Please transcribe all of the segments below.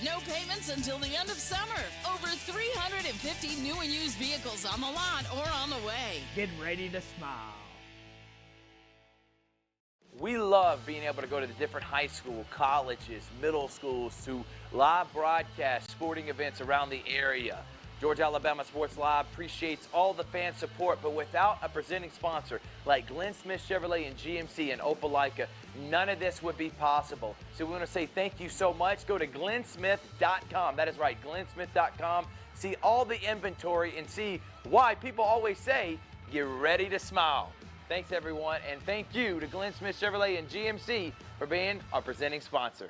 No payments until the end of summer. Over 350 new and used vehicles on the lot or on the way. Get ready to smile. We love being able to go to the different high school, colleges, middle schools to live broadcast sporting events around the area. Georgia Alabama Sports Live appreciates all the fan support, but without a presenting sponsor like Glenn Smith Chevrolet and GMC and Opelika, none of this would be possible. So we want to say thank you so much. Go to glennsmith.com. That is right, glennsmith.com. See all the inventory and see why people always say, get ready to smile. Thanks, everyone, and thank you to Glenn Smith Chevrolet and GMC for being our presenting sponsor.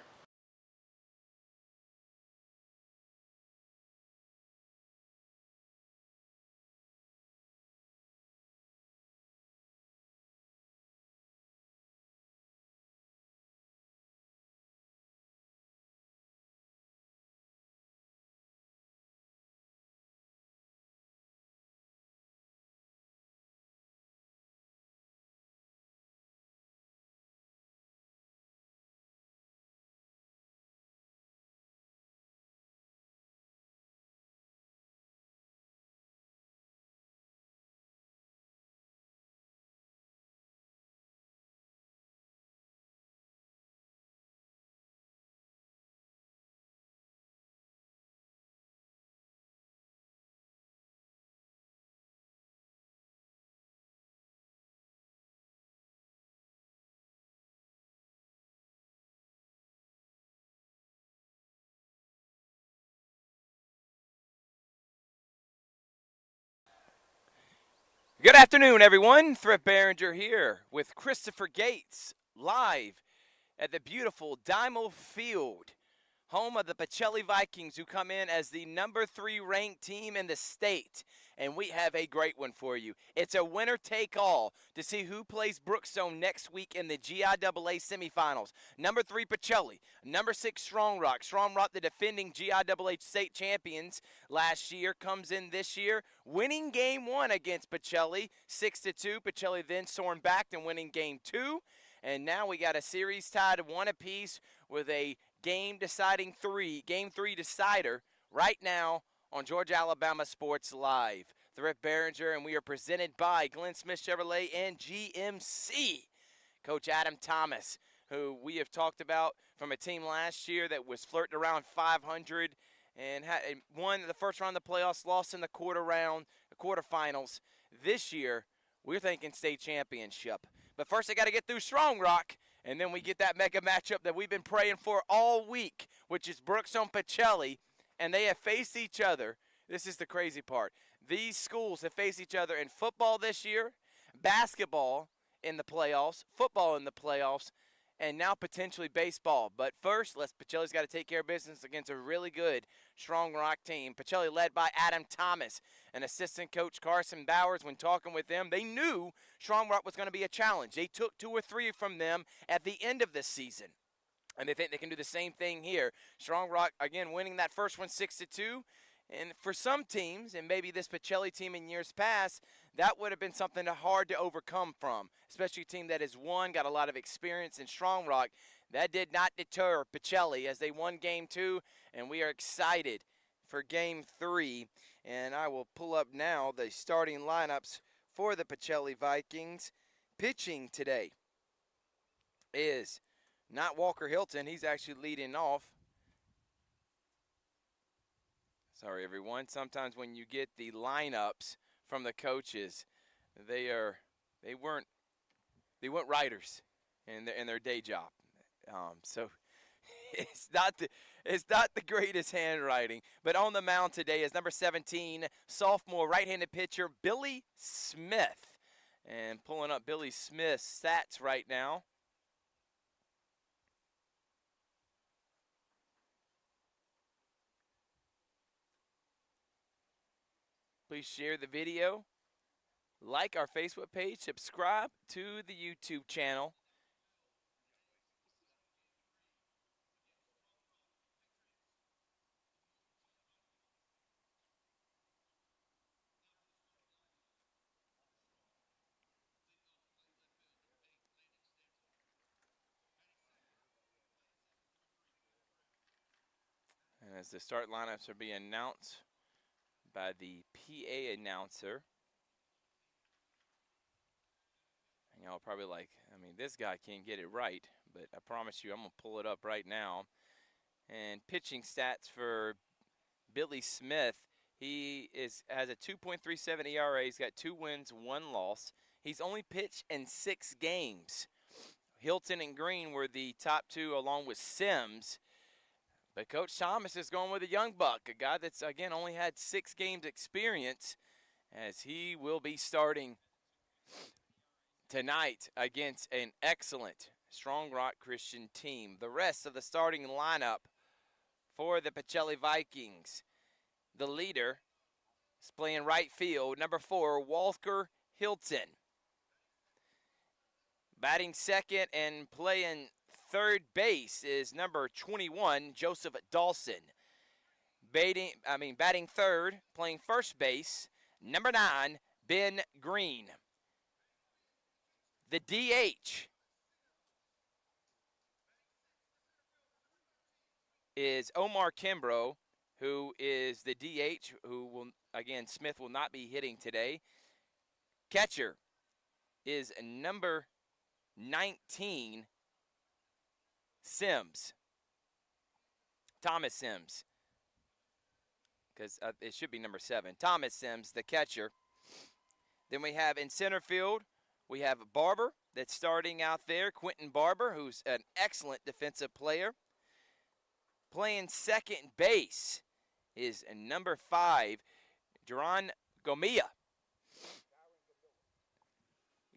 Good afternoon, everyone. Thrift Behringer here with Christopher Gates, live at the beautiful Diamond Field, home of the Pacelli Vikings, who come in as the number 3 ranked team in the state. And we have a great one for you. It's a winner-take-all to see who plays Brookstone next week in the GIAA semifinals. Number 3, Pacelli. Number 6, Strong Rock. Strong Rock, the defending GIAA state champions last year, comes in this year, winning game 1 against Pacelli, 6-2. Pacelli then soaring back and winning game 2. And now we got a series tied 1 apiece with a game 3 decider right now on Georgia Alabama Sports Live. Thrift Behringer, and we are presented by Glenn Smith Chevrolet and GMC. Coach Adam Thomas, who we have talked about from a team last year that was flirting around 500 and won the first round of the playoffs, lost in the quarterfinals. This year, we're thinking state championship. But first, they got to get through Strong Rock, and then we get that mega matchup that we've been praying for all week, which is Brookstone Pacelli, and they have faced each other. This is the crazy part. These schools have faced each other in football this year, basketball in the playoffs, football in the playoffs, and now potentially baseball. But first, Pacelli's got to take care of business against a really good Strong Rock team. Pacelli led by Adam Thomas and assistant coach Carson Bowers. When talking with them, they knew Strong Rock was going to be a challenge. They took 2 or 3 from them at the end of the season, and they think they can do the same thing here. Strong Rock, again, winning that first one 6-2. And for some teams, and maybe this Pacelli team in years past, that would have been something hard to overcome from, especially a team that has won, got a lot of experience in Strong Rock. That did not deter Pacelli as they won game 2, and we are excited for game 3. And I will pull up now the starting lineups for the Pacelli Vikings. Pitching today is not Walker Hilton. He's actually leading off. Sorry, everyone. Sometimes when you get the lineups from the coaches, they weren't writers in their day job. So it's not the greatest handwriting. But on the mound today is number 17, sophomore right-handed pitcher Billy Smith. And pulling up Billy Smith's stats right now. Please share the video, like our Facebook page, subscribe to the YouTube channel. as the start lineups are being announced by the PA announcer. And y'all probably like, I mean, this guy can't get it right, but I promise you I'm going to pull it up right now. And pitching stats for Billy Smith, he has a 2.37 ERA. He's got 2 wins, 1 loss. He's only pitched in 6 games. Hilton and Green were the top 2 along with Sims. But Coach Thomas is going with a young buck, a guy that's, again, only had 6 games experience, as he will be starting tonight against an excellent Strong Rock Christian team. The rest of the starting lineup for the Pacelli Vikings. The leader is playing right field, number 4, Walker Hilton. Batting second and playing third base is number 21, Joseph Dawson. Batting third, playing first base, number 9, Ben Green. The DH is Omar Kimbrough, who is the DH, who will, again, Smith will not be hitting today. Catcher is number 19, Sims. Thomas Sims. Because it should be number 7. Thomas Sims, the catcher. Then we have in center field, we have Barber that's starting out there. Quentin Barber, who's an excellent defensive player. Playing second base is number 5, Duran Gomilla.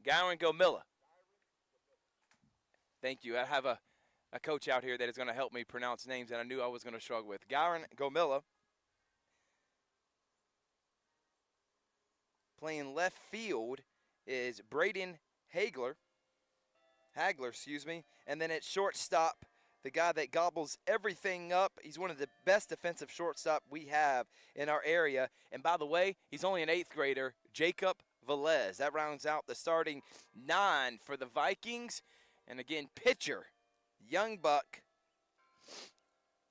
Gyron Gomilla. Thank you. I have a coach out here that is going to help me pronounce names that I knew I was going to struggle with. Gyron Gomilla. Playing left field is Braden Hagler, and then at shortstop, the guy that gobbles everything up. He's one of the best defensive shortstop we have in our area. And by the way, he's only an 8th grader, Jacob Velez. That rounds out the starting 9 for the Vikings. And again, pitcher, young buck,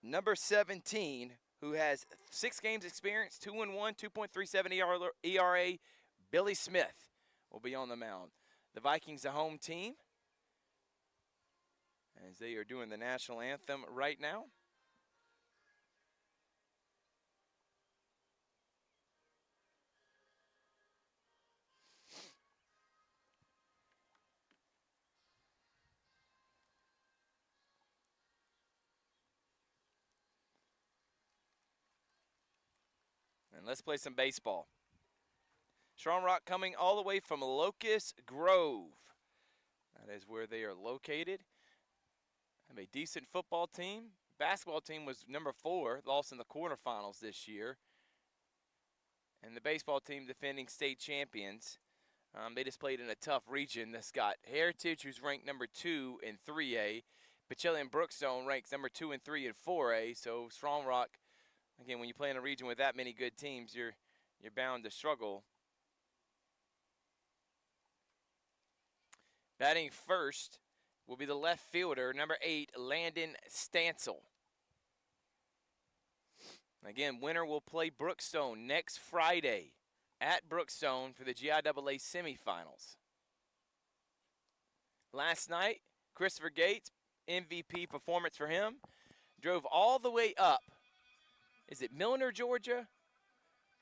number 17, who has 6 games experience, 2-1, 2.37 ERA, Billy Smith will be on the mound. The Vikings, the home team, as they are doing the national anthem right now. And let's play some baseball. Strong Rock coming all the way from Locust Grove. That is where they are located. Have a decent football team. Basketball team was number 4, lost in the quarterfinals this year. And the baseball team defending state champions. They just played in a tough region that's got Heritage, who's ranked number 2 in 3A. Pacelli and Brookstone ranks number 2 and 3 in 4A. So Strong Rock, again, when you play in a region with that many good teams, you're bound to struggle. Batting first will be the left fielder, number 8, Landon Stansel. Again, winner will play Brookstone next Friday at Brookstone for the GIAA semifinals. Last night, Christopher Gates, MVP performance for him, drove all the way up. Is it Milner, Georgia,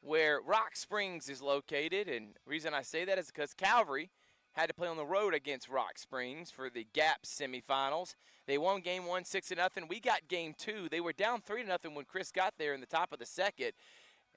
where Rock Springs is located? And the reason I say that is because Calvary had to play on the road against Rock Springs for the GAP semifinals. They won game 1, 6-0. We got game 2. They were down 3-0 when Chris got there in the top of the second,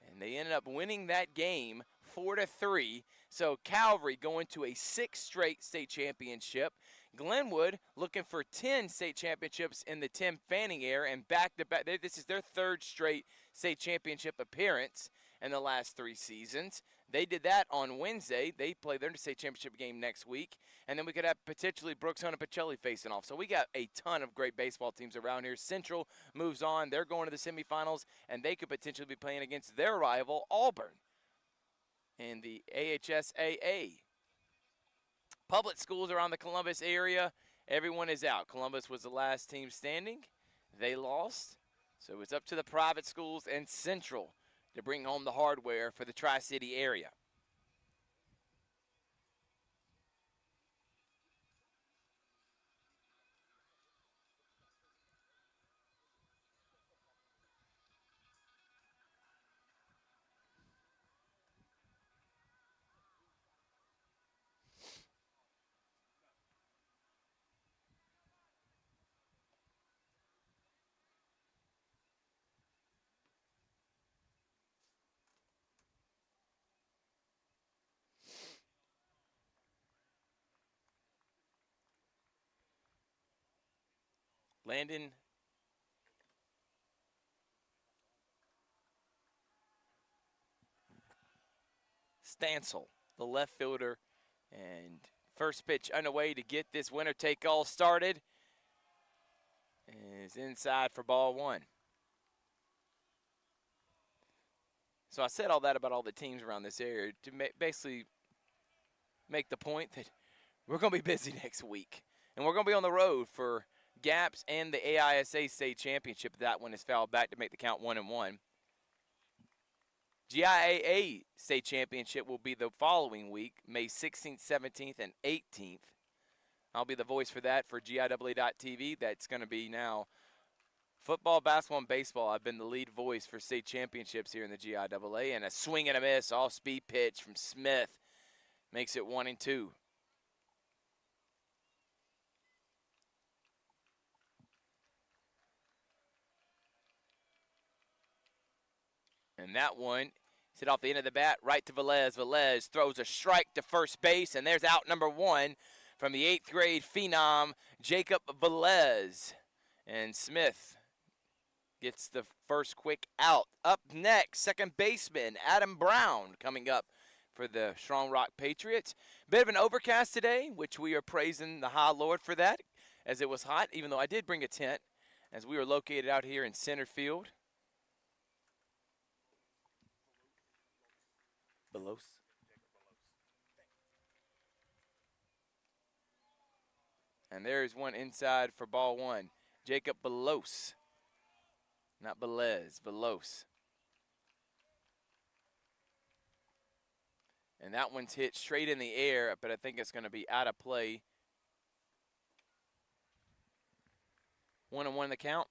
and they ended up winning that game 4-3. So Calvary going to a 6th straight state championship. Glenwood looking for 10 state championships in the Tim Fanning era, and back-to-back. This is their 3rd straight state championship appearance in the last 3 seasons. They did that on Wednesday. They play their state championship game next week. And then we could have potentially Brookstone and Pacelli facing off. So we got a ton of great baseball teams around here. Central moves on. They're going to the semifinals, and they could potentially be playing against their rival, Auburn, in the AHSAA. Public schools around the Columbus area, everyone is out. Columbus was the last team standing. They lost. So it's up to the private schools and Central to bring home the hardware for the Tri-City area. Landon Stansel, the left fielder, and first pitch underway to get this winner take all started. Is inside for ball one. So I said all that about all the teams around this area to basically make the point that we're going to be busy next week. And we're going to be on the road for GAPS and the AISA State Championship. That one is fouled back to make the count 1-1. GIAA State Championship will be the following week, May 16th, 17th, and 18th. I'll be the voice for that for GIAA.TV. That's going to be now football, basketball, and baseball. I've been the lead voice for state championships here in the GIAA, and a swing and a miss, all-speed pitch from Smith makes it 1-2. And that one is hit off the end of the bat right to Velez. Velez throws a strike to first base, and there's out number one from the 8th grade phenom, Jacob Velez. And Smith gets the first quick out. Up next, second baseman Adam Brown coming up for the Strong Rock Patriots. Bit of an overcast today, which we are praising the high Lord for that, as it was hot, even though I did bring a tent, as we were located out here in center field. Belos. And there's one inside for ball one. Jacob Belos. Not Belez, Belos. And that one's hit straight in the air, but I think it's going to be out of play. 1-1 in the count.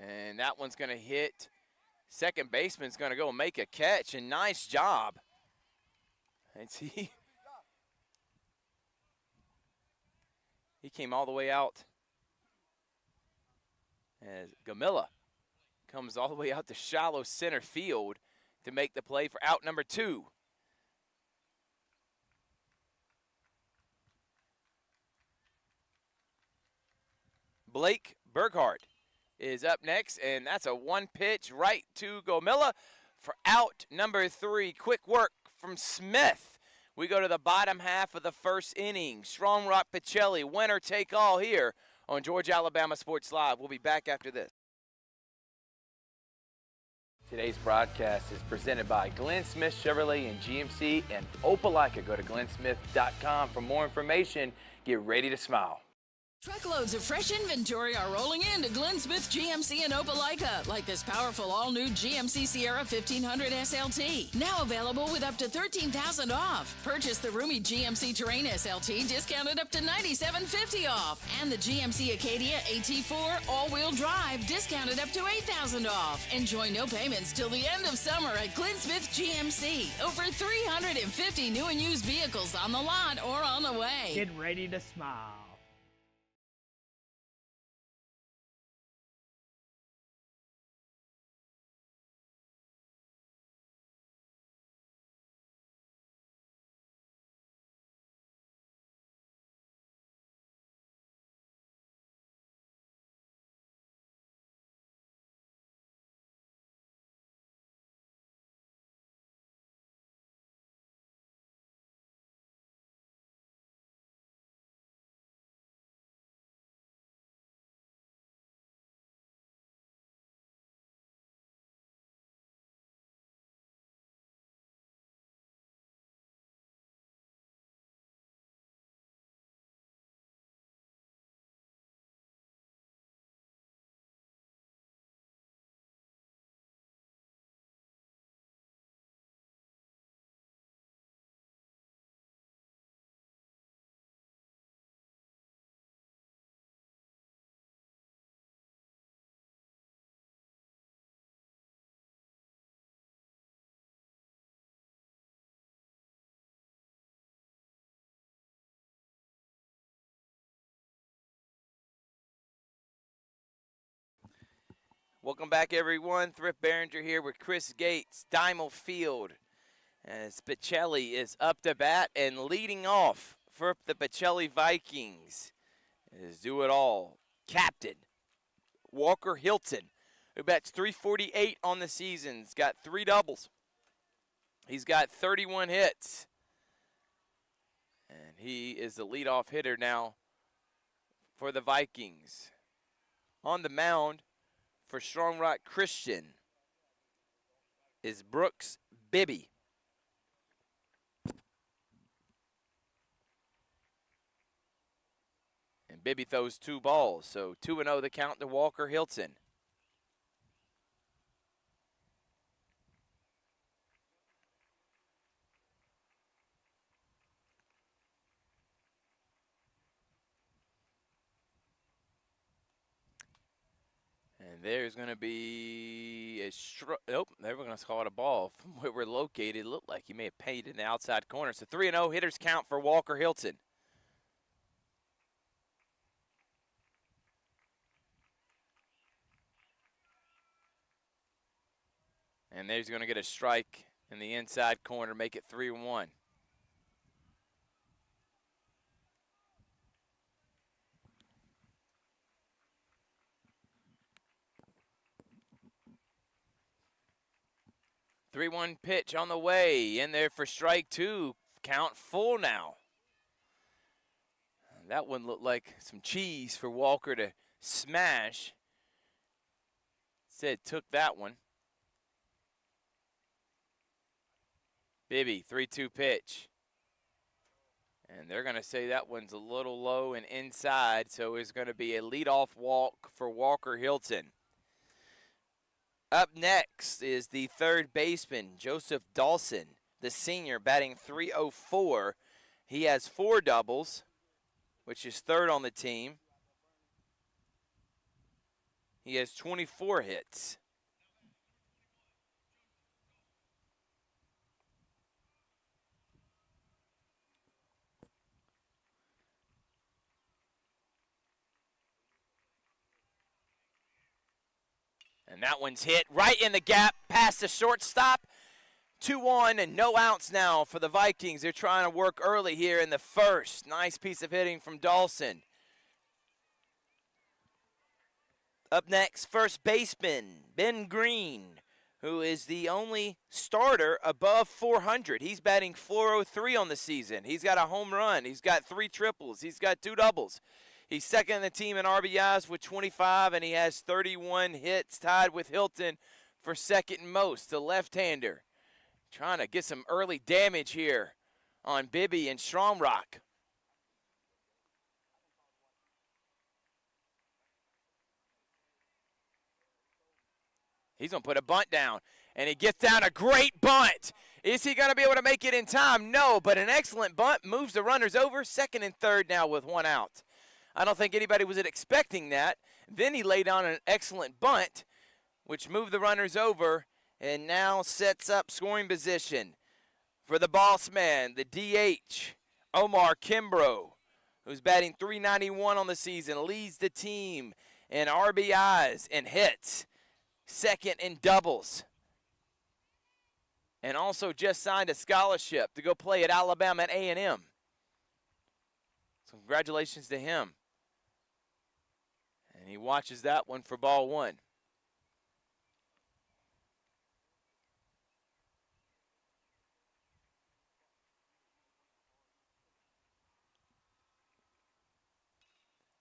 And that one's going to hit. Second baseman's going to go make a catch, and nice job. And see, he came all the way out as Gamilla comes all the way out to shallow center field to make the play for out number two. Blake Burghardt is up next, and that's a one pitch right to Gomilla for out number three. Quick work from Smith. We go to the bottom half of the first inning. Strong Rock Pacelli, winner take all here on Georgia Alabama Sports Live. We'll be back after this. Today's broadcast is presented by Glenn Smith Chevrolet and GMC and Opelika. Go to glennsmith.com for more information. Get ready to smile. Truckloads of fresh inventory are rolling in to Glenn Smith GMC in Opelika, like this powerful all-new GMC Sierra 1500 SLT, now available with up to $13,000 off. Purchase the roomy GMC Terrain SLT, discounted up to $97.50 off, and the GMC Acadia AT4 all-wheel drive, discounted up to $8,000 off. Enjoy no payments till the end of summer at Glenn Smith GMC. Over 350 new and used vehicles on the lot or on the way. Get ready to smile. Welcome back, everyone. Thrift Behringer here with Chris Gates, Diamond Field. As Pacelli is up to bat and leading off for the Pacelli Vikings is Do It All captain Walker Hilton, who bats .348 on the season. He's got 3 doubles. He's got 31 hits. And he is the leadoff hitter now for the Vikings. On the mound for Strong Rock Christian is Brooks Bibby. And Bibby throws 2 balls, so 2-0 the count to Walker Hilton. And there's going to be a nope, they were going to call it a ball. From where we're located, it looked like he may have paid in the outside corner. So 3-0 hitters count for Walker Hilton. And there's going to get a strike in the inside corner, make it 3-1. Three-one pitch on the way, in there for strike 2. Count full now. That one looked like some cheese for Walker to smash. Said took that one. Bibby, 3-2 pitch. And they're going to say that one's a little low and inside, so it's going to be a leadoff walk for Walker Hilton. Up next is the third baseman, Joseph Dawson, the senior, batting .304. He has 4 doubles, which is 3rd on the team. He has 24 hits. And that one's hit right in the gap past the shortstop. 2-1 and no outs now for the Vikings. They're trying to work early here in the first. Nice piece of hitting from Dawson. Up next, first baseman, Ben Green, who is the only starter above 400. He's batting .403 on the season. He's got a home run. He's got 3 triples. He's got 2 doubles. He's second in the team in RBIs with 25, and he has 31 hits, tied with Hilton for second most. The left-hander trying to get some early damage here on Bibby and Strong Rock. He's going to put a bunt down, and he gets down a great bunt. Is he going to be able to make it in time? No, but an excellent bunt moves the runners over, second and third now with 1 out. I don't think anybody was expecting that. Then he laid on an excellent bunt, which moved the runners over and now sets up scoring position for the boss man, the DH, Omar Kimbrough, who's batting .391 on the season, leads the team in RBIs and hits, second in doubles, and also just signed a scholarship to go play at Alabama at A&M. So congratulations to him. And he watches that one for ball 1.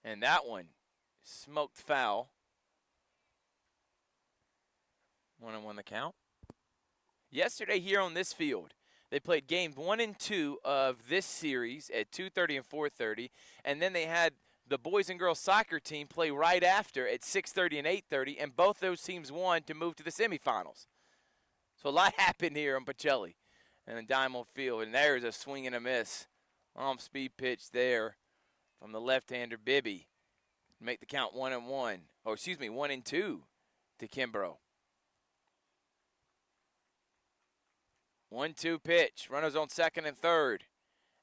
And that one smoked foul. 1-1 the count. Yesterday here on this field, they played games 1 and 2 of this series at 2:30 and 4:30, and then they had the boys and girls soccer team play right after at 6:30 and 8:30, and both those teams won to move to the semifinals. So a lot happened here on Pacelli and in Diamond Field, and there's a swing and a miss. Speed pitch there from the left-hander Bibby to make the count 1-1, or excuse me, 1-2 to Kimbrough. 1-2 pitch. Runners on second and third.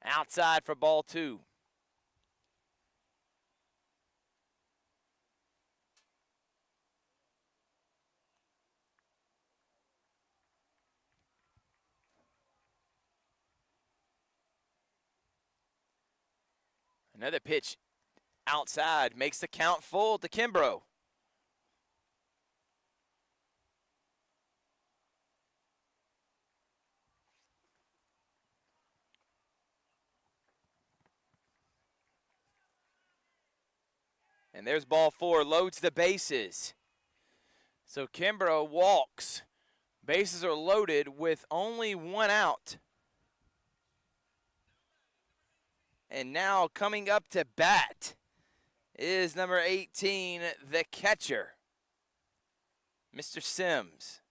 Outside for ball 2. Another pitch outside makes the count full to Kimbrough. And there's ball 4, loads the bases. So Kimbrough walks. Bases are loaded with only 1 out. And now coming up to bat is number 18, the catcher, Mr. Sims.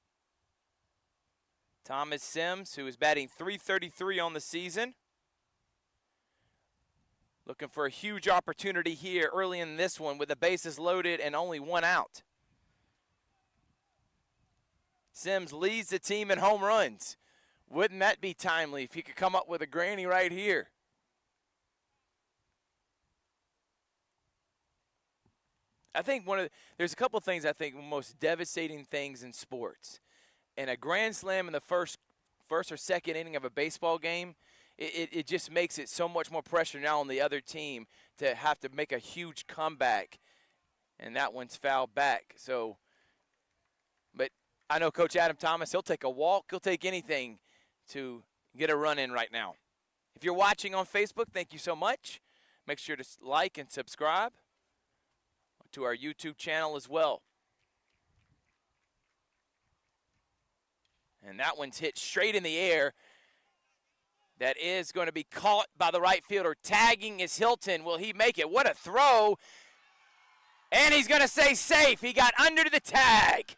Thomas Sims, who is batting .333 on the season. Looking for a huge opportunity here early in this one with the bases loaded and only 1 out. Sims leads the team in home runs. Wouldn't that be timely if he could come up with a granny right here? I think there's a couple things I think most devastating things in sports. And a grand slam in the first or second inning of a baseball game, it just makes it so much more pressure now on the other team to have to make a huge comeback. And that one's fouled back. So, but I know Coach Adam Thomas, he'll take a walk, he'll take anything to get a run in right now. If you're watching on Facebook, thank you so much. Make sure to like and subscribe to our YouTube channel as well. And that one's hit straight in the air. That is going to be caught by the right fielder. Tagging is Hilton. Will he make it? What a throw. And he's going to say safe. He got under the tag.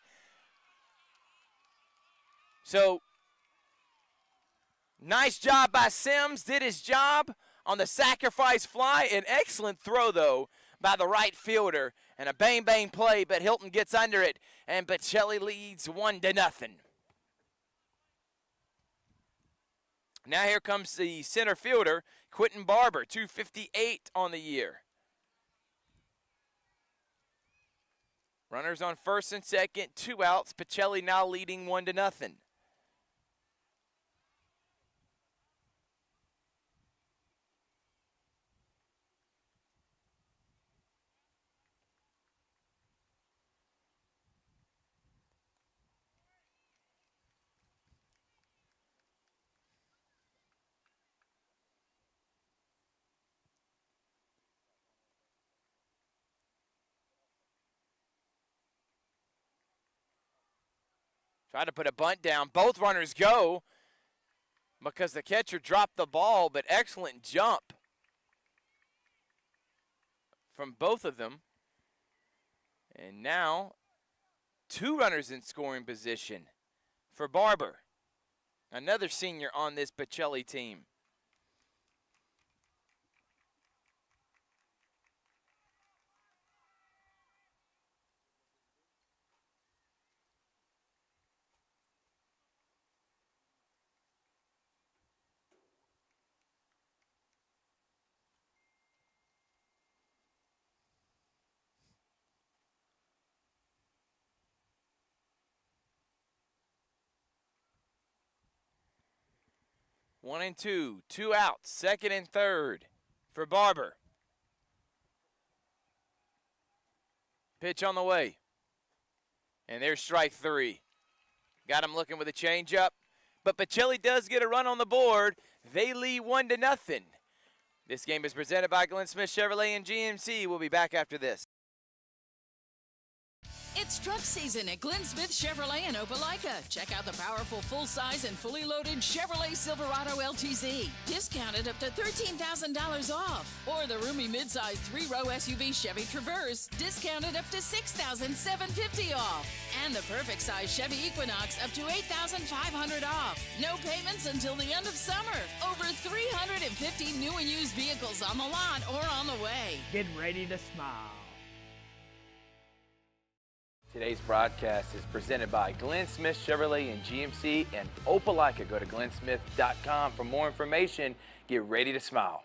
So, nice job by Sims. Did his job on the sacrifice fly. An excellent throw, though, by the right fielder. And a bang-bang play, but Hilton gets under it. And Pacelli leads 1-0. Now here comes the center fielder, Quentin Barber, .258 on the year. Runners on first and second, 2 outs. Pacelli now leading 1-0. Try to put a bunt down. Both runners go because the catcher dropped the ball, but excellent jump from both of them. And now 2 runners in scoring position for Barber, another senior on this Pacelli team. One and two, 2 outs, second and third for Barber. Pitch on the way. And there's strike 3. Got him looking with a changeup. But Pacelli does get a run on the board. They lead 1-0. This game is presented by Glenn Smith Chevrolet and GMC. We'll be back after this. It's truck season at Glenn Smith Chevrolet in Opelika. Check out the powerful full-size and fully loaded Chevrolet Silverado LTZ. Discounted up to $13,000 off. Or the roomy midsize 3-row SUV Chevy Traverse. Discounted up to $6,750 off. And the perfect size Chevy Equinox up to $8,500 off. No payments until the end of summer. Over 350 new and used vehicles on the lot or on the way. Get ready to smile. Today's broadcast is presented by Glenn Smith Chevrolet and GMC and Opelika. Go to glennsmith.com for more information. Get ready to smile.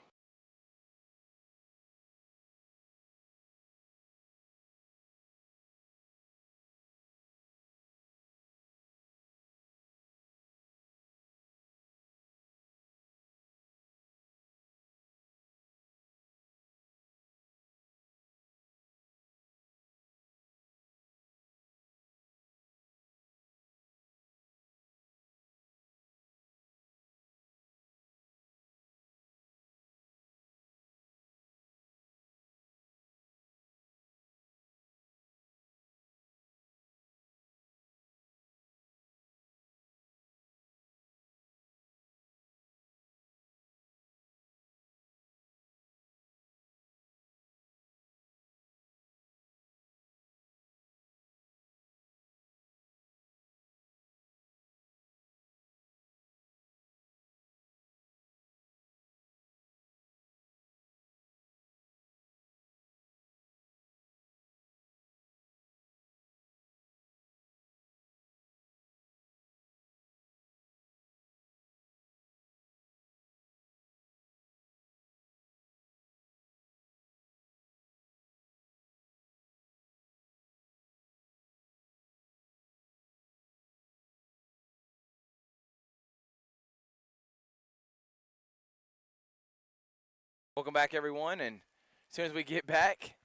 Welcome back, everyone. And as soon as we get back,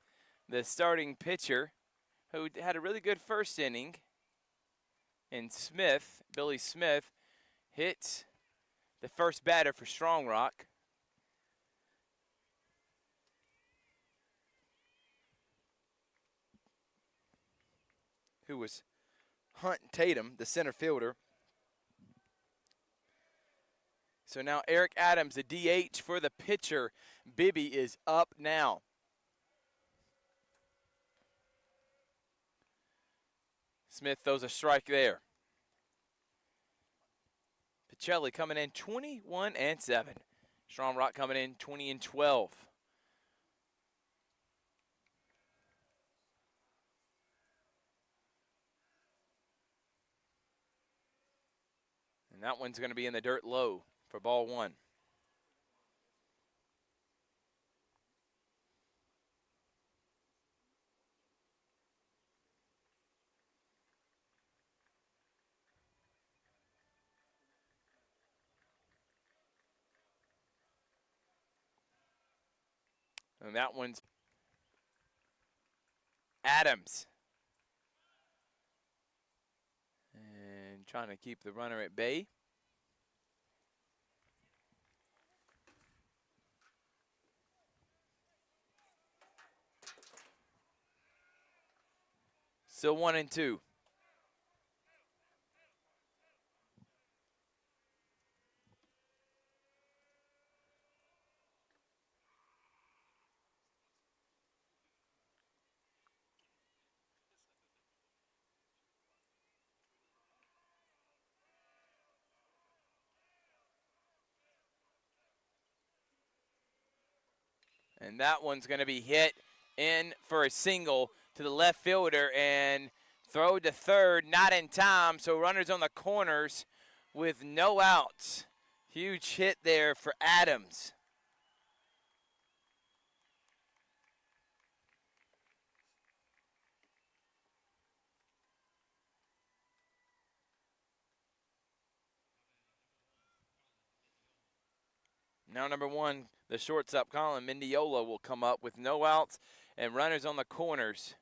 the starting pitcher, who had a really good first inning, and Billy Smith, hits the first batter for Strong Rock. Who was Hunt Tatum, the center fielder. So now Eric Adams, the DH for the pitcher. Bibby is up now. Smith throws a strike there. Pacelli coming in 21-7. Strong Rock coming in 20-12. And that one's going to be in the dirt low for ball one. And that one's Adams. And trying to keep the runner at bay. Still 1-2. And that one's going to be hit in for a single to the left fielder and throw to third, not in time. So runners on the corners with no outs. Huge hit there for Adams. Now number one, the shortstop Colin Mendiola will come up with no outs and runners on the corners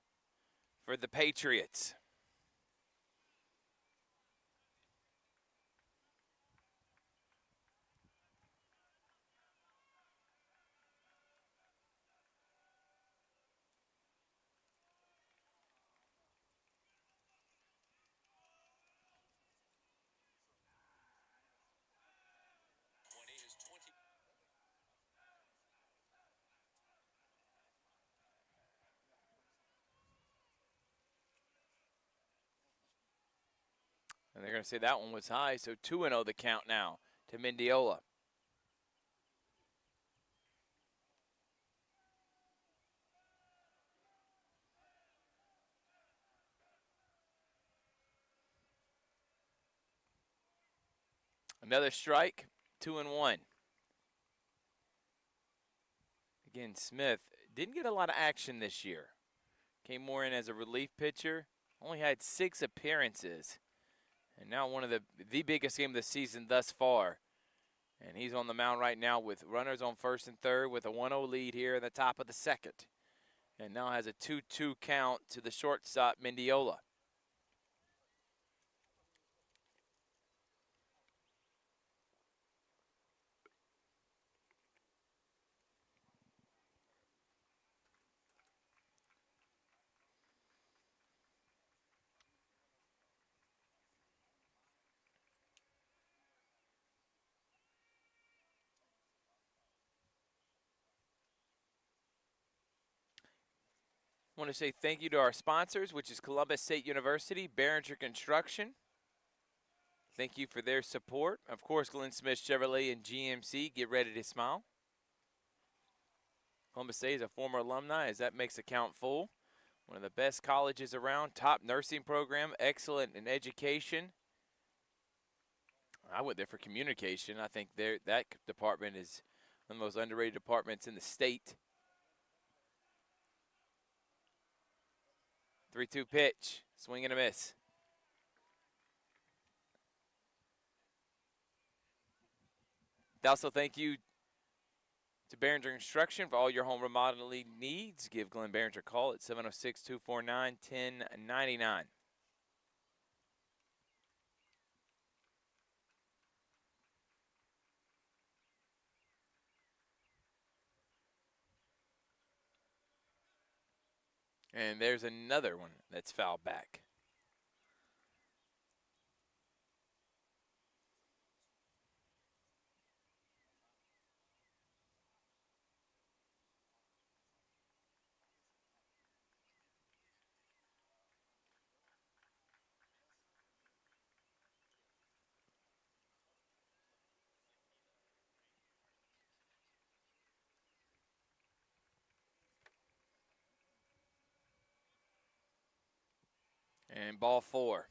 for the Patriots. And they're going to say that one was high, so 2-0 the count now to Mendiola. Another strike, 2-1. Again, Smith didn't get a lot of action this year. Came more in as a relief pitcher. Only had 6 appearances. And now one of the biggest game of the season thus far. And he's on the mound right now with runners on first and third with a 1-0 lead here in the top of the second. And now has a 2-2 count to the shortstop, Mendiola. I want to say thank you to our sponsors, which is Columbus State University, Behringer Construction. Thank you for their support. Of course, Glenn Smith Chevrolet and GMC. Get ready to smile. Columbus State is a former alumni, as that makes the count full. One of the best colleges around, top nursing program, excellent in education. I went there for communication. I think that department is one of the most underrated departments in the state. 3-2 pitch, swing and a miss. Also, thank you To Behringer Construction for all your home remodeling needs. Give Glenn Behringer a call at 706-249-1099. And there's another one that's fouled back. And ball 4.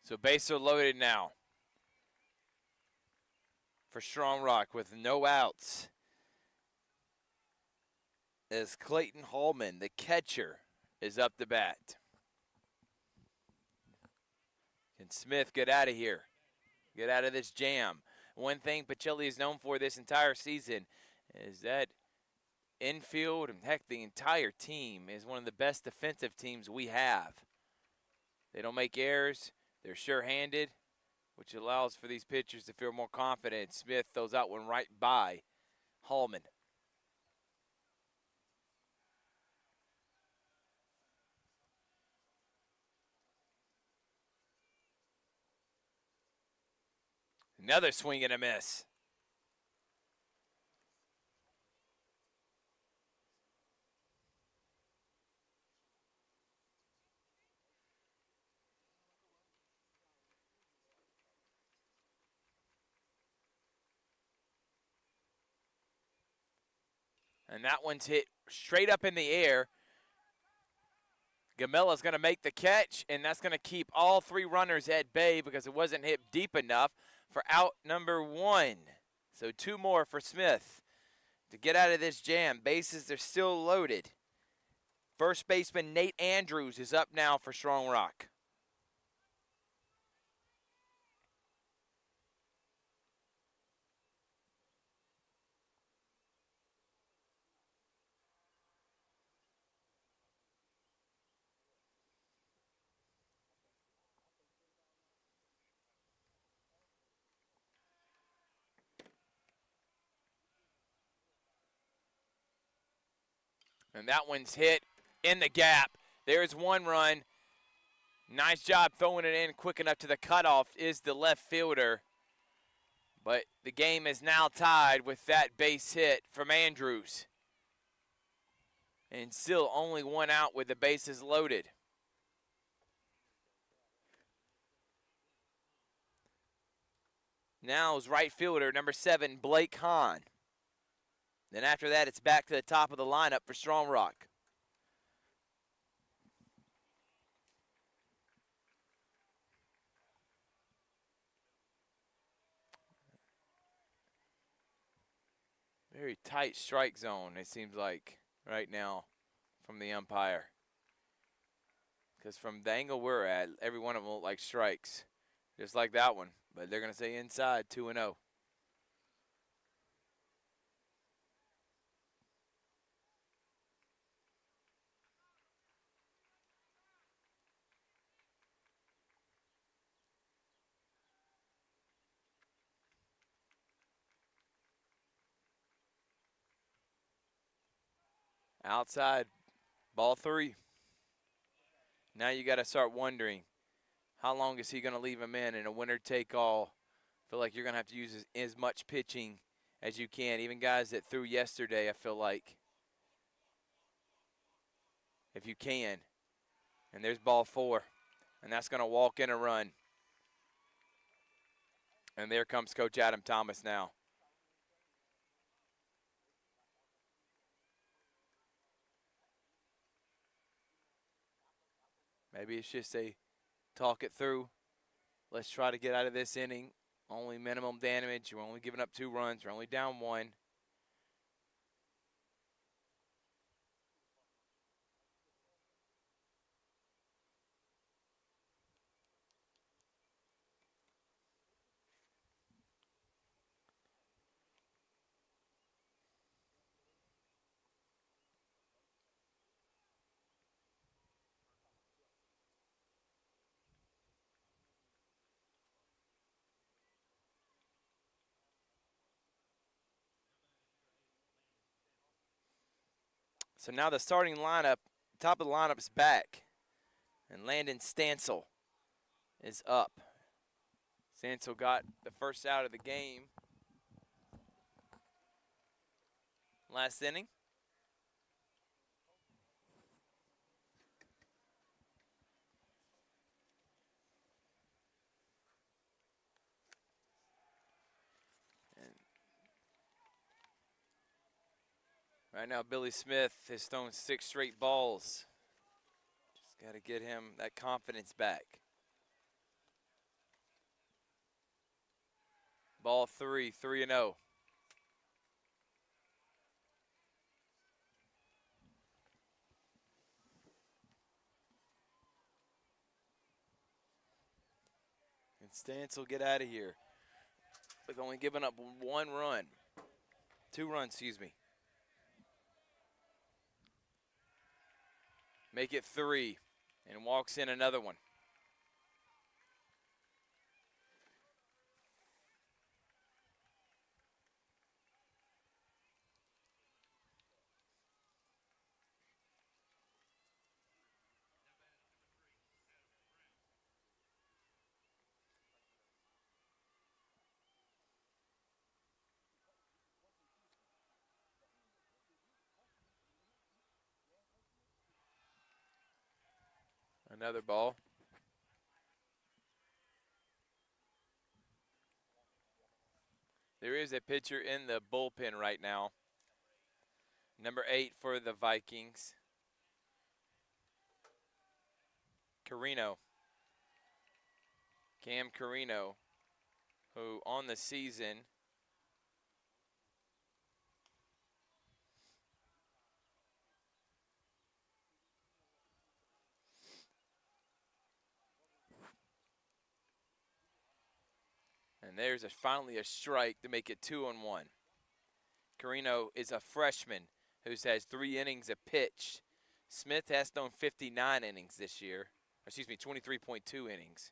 So bases are loaded now for Strong Rock with no outs. As Clayton Hallman, the catcher, is up to bat. Can Smith get out of here? Get out of this jam. One thing Pacelli is known for this entire season is that infield, and heck, the entire team is one of the best defensive teams we have. They don't make errors. They're sure-handed, which allows for these pitchers to feel more confident. Smith throws out one right by Hallman. Another swing and a miss. And that one's hit straight up in the air. Gamella's going to make the catch, and that's going to keep all 3 runners at bay because it wasn't hit deep enough for out number 1. So 2 more for Smith to get out of this jam. Bases are still loaded. First baseman Nate Andrews is up now for Strong Rock. And that one's hit in the gap. There's 1 run. Nice job throwing it in quick enough to the cutoff is the left fielder. But the game is now tied with that base hit from Andrews. And still only 1 out with the bases loaded. Now is right fielder number 7, Blake Hahn. Then after that, it's back to the top of the lineup for Strong Rock. Very tight strike zone, it seems like, right now from the umpire. Because from the angle we're at, every one of them look like strikes, just like that one. But they're going to say inside, 2-0. Outside, ball 3. Now you got to start wondering, how long is he going to leave him in a winner-take-all? Feel like you're going to have to use as much pitching as you can. Even guys that threw yesterday, I feel like, if you can. And there's ball 4, and that's going to walk in a run. And there comes Coach Adam Thomas now. Maybe it's just a talk it through. Let's try to get out of this inning. Only minimum damage. We're only giving up 2 runs. We're only down 1. So now the starting lineup, top of the lineup's back. And Landon Stansel is up. Stansel got the first out of the game last inning. Right now, Billy Smith has thrown 6 straight balls. Just got to get him that confidence back. Ball 3, 3-0. And Stansel get out of here with only giving up 1 run. 2 runs, excuse me. Make it 3 and walks in another one. Another ball. There is a pitcher in the bullpen right now. Number 8 for the Vikings. Carino. Cam Carino, who on the season and there's finally a strike to make it 2-1. Carino is a freshman who's has 3 innings of pitch. Smith has thrown 59 innings this year. Excuse me, 23.2 innings.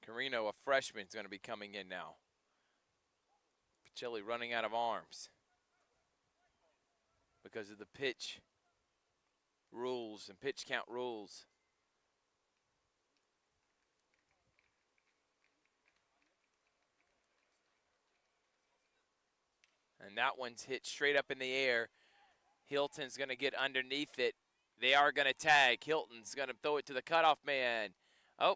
Carino, a freshman, is going to be coming in now. Pacelli running out of arms because of the pitch rules and pitch count rules. And that one's hit straight up in the air. Hilton's going to get underneath it. They are going to tag. Hilton's going to throw it to the cutoff man. Oh.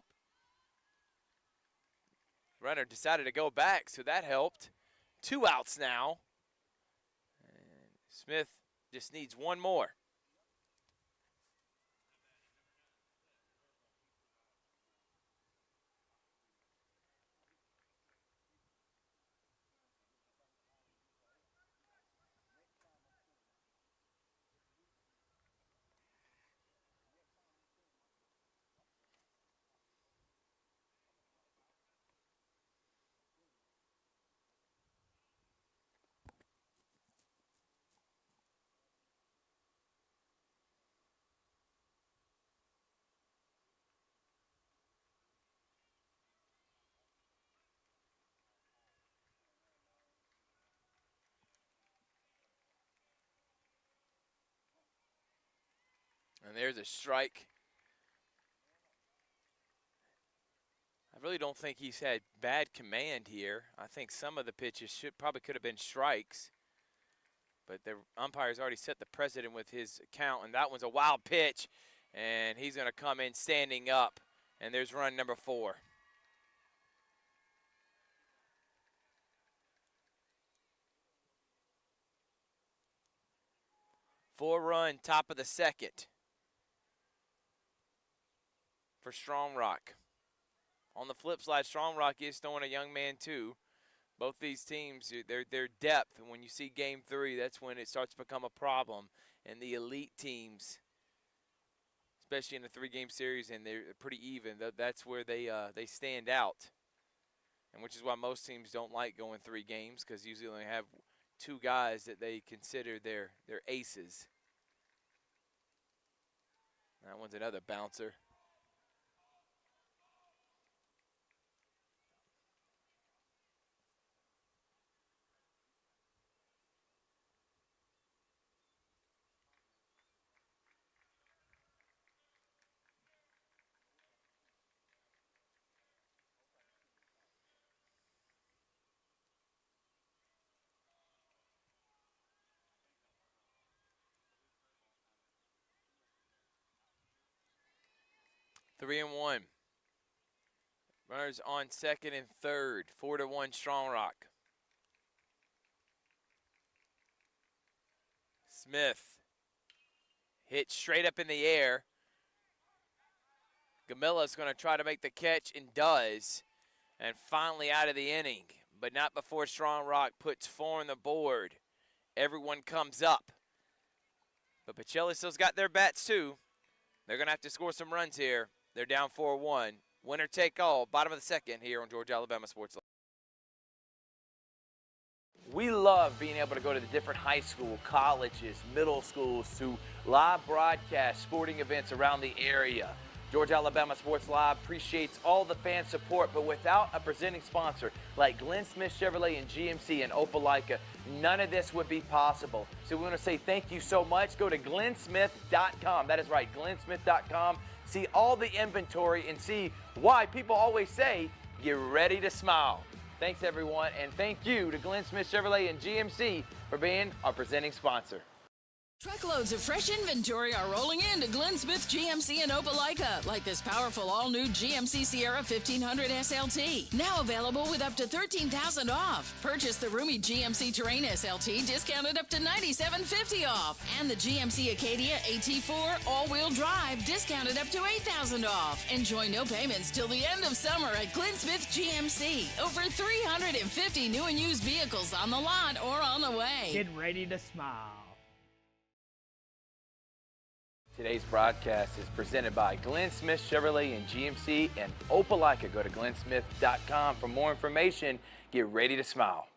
Runner decided to go back, so that helped. 2 outs now. And Smith just needs 1 more. And there's a strike. I really don't think he's had bad command here. I think some of the pitches could have been strikes. But the umpire's already set the precedent with his count, and that one's a wild pitch. And he's going to come in standing up. And there's run number 4. Four-run, top of the second for Strong Rock. On the flip side, Strong Rock is throwing a young man too. Both these teams, their depth, and when you see Game 3, that's when it starts to become a problem. And the elite teams, especially in the 3-game series, and they're pretty even, that's where they stand out. And which is why most teams don't like going 3 games, because usually they only have 2 guys that they consider their aces. That one's another bouncer. 3-1. Runners on second and third. 4-1 Strong Rock. Smith hit straight up in the air. Gamilla's going to try to make the catch and does. And finally out of the inning, but not before Strong Rock puts 4 on the board. Everyone comes up. But Pacelli still's got their bats too. They're going to have to score some runs here. They're down 4-1. Winner take all, bottom of the second here on Georgia Alabama Sports Live. We love being able to go to the different high school, colleges, middle schools to live broadcast sporting events around the area. Georgia Alabama Sports Live appreciates all the fan support, but without a presenting sponsor like Glenn Smith Chevrolet and GMC in Opelika, none of this would be possible. So we want to say thank you so much. Go to glennsmith.com. That is right, glennsmith.com. See all the inventory and see why people always say, get ready to smile. Thanks, everyone, and thank you to Glenn Smith Chevrolet and GMC for being our presenting sponsor. Truckloads of fresh inventory are rolling into Glenn Smith GMC in Opelika, like this powerful all-new GMC Sierra 1500 SLT. Now available with up to $13,000 off. Purchase the roomy GMC Terrain SLT, discounted up to $97.50 off. And the GMC Acadia AT4 all-wheel drive, discounted up to $8,000 off. Enjoy no payments till the end of summer at Glenn Smith GMC. Over 350 new and used vehicles on the lot or on the way. Get ready to smile. Today's broadcast is presented by Glenn Smith Chevrolet and GMC in Opelika. Go to glennsmith.com for more information. Get ready to smile.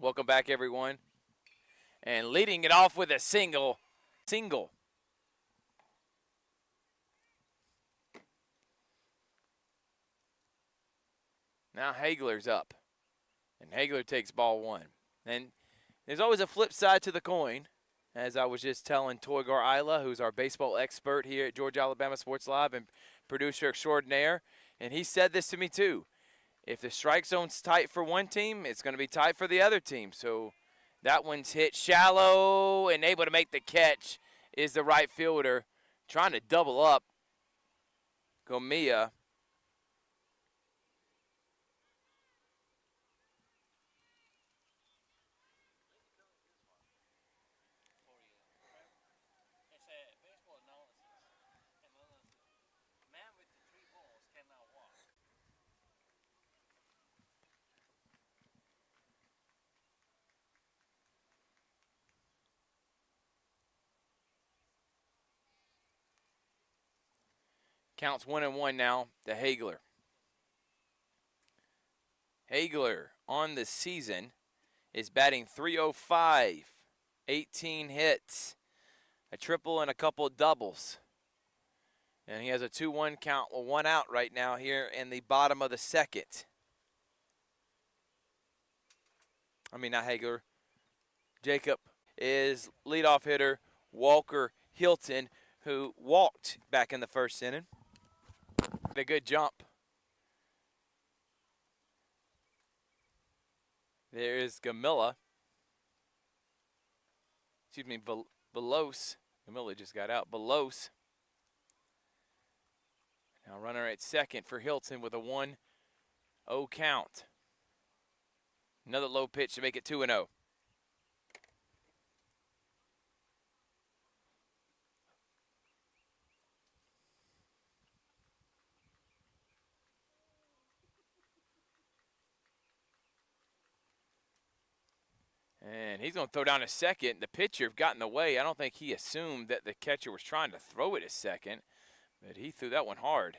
Welcome back, everyone. And leading it off with a single. Now Hagler's up. And Hagler takes ball 1. And there's always a flip side to the coin, as I was just telling Toygar Isla, who's our baseball expert here at Georgia Alabama Sports Live and producer extraordinaire. And he said this to me too. If the strike zone's tight for one team, it's going to be tight for the other team. So that one's hit shallow, and able to make the catch is the right fielder. Trying to double up. Gomia. Counts 1-1 now to Hagler. Hagler on the season is batting .305, 18 hits, a triple and a couple of doubles. And he has a 2-1 count with 1 out right now here in the bottom of the second. I mean, not Hagler. Jacob is leadoff hitter Walker Hilton, who walked back in the first inning. A good jump. There is Gamilla. Excuse me, Belos. Gamilla just got out. Belos. Now runner at second for Hilton with a 1-0 count. Another low pitch to make it 2-0. And he's going to throw down a second. The pitcher got in the way. I don't think he assumed that the catcher was trying to throw it a second, but he threw that one hard.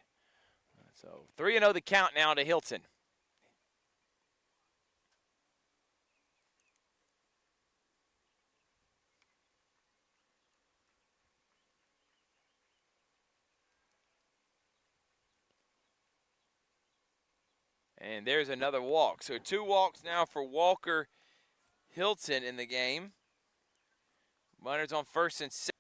So 3-0 the count now to Hilton. And there's another walk. So 2 walks now for Walker Hilton in the game. Runners on first and second.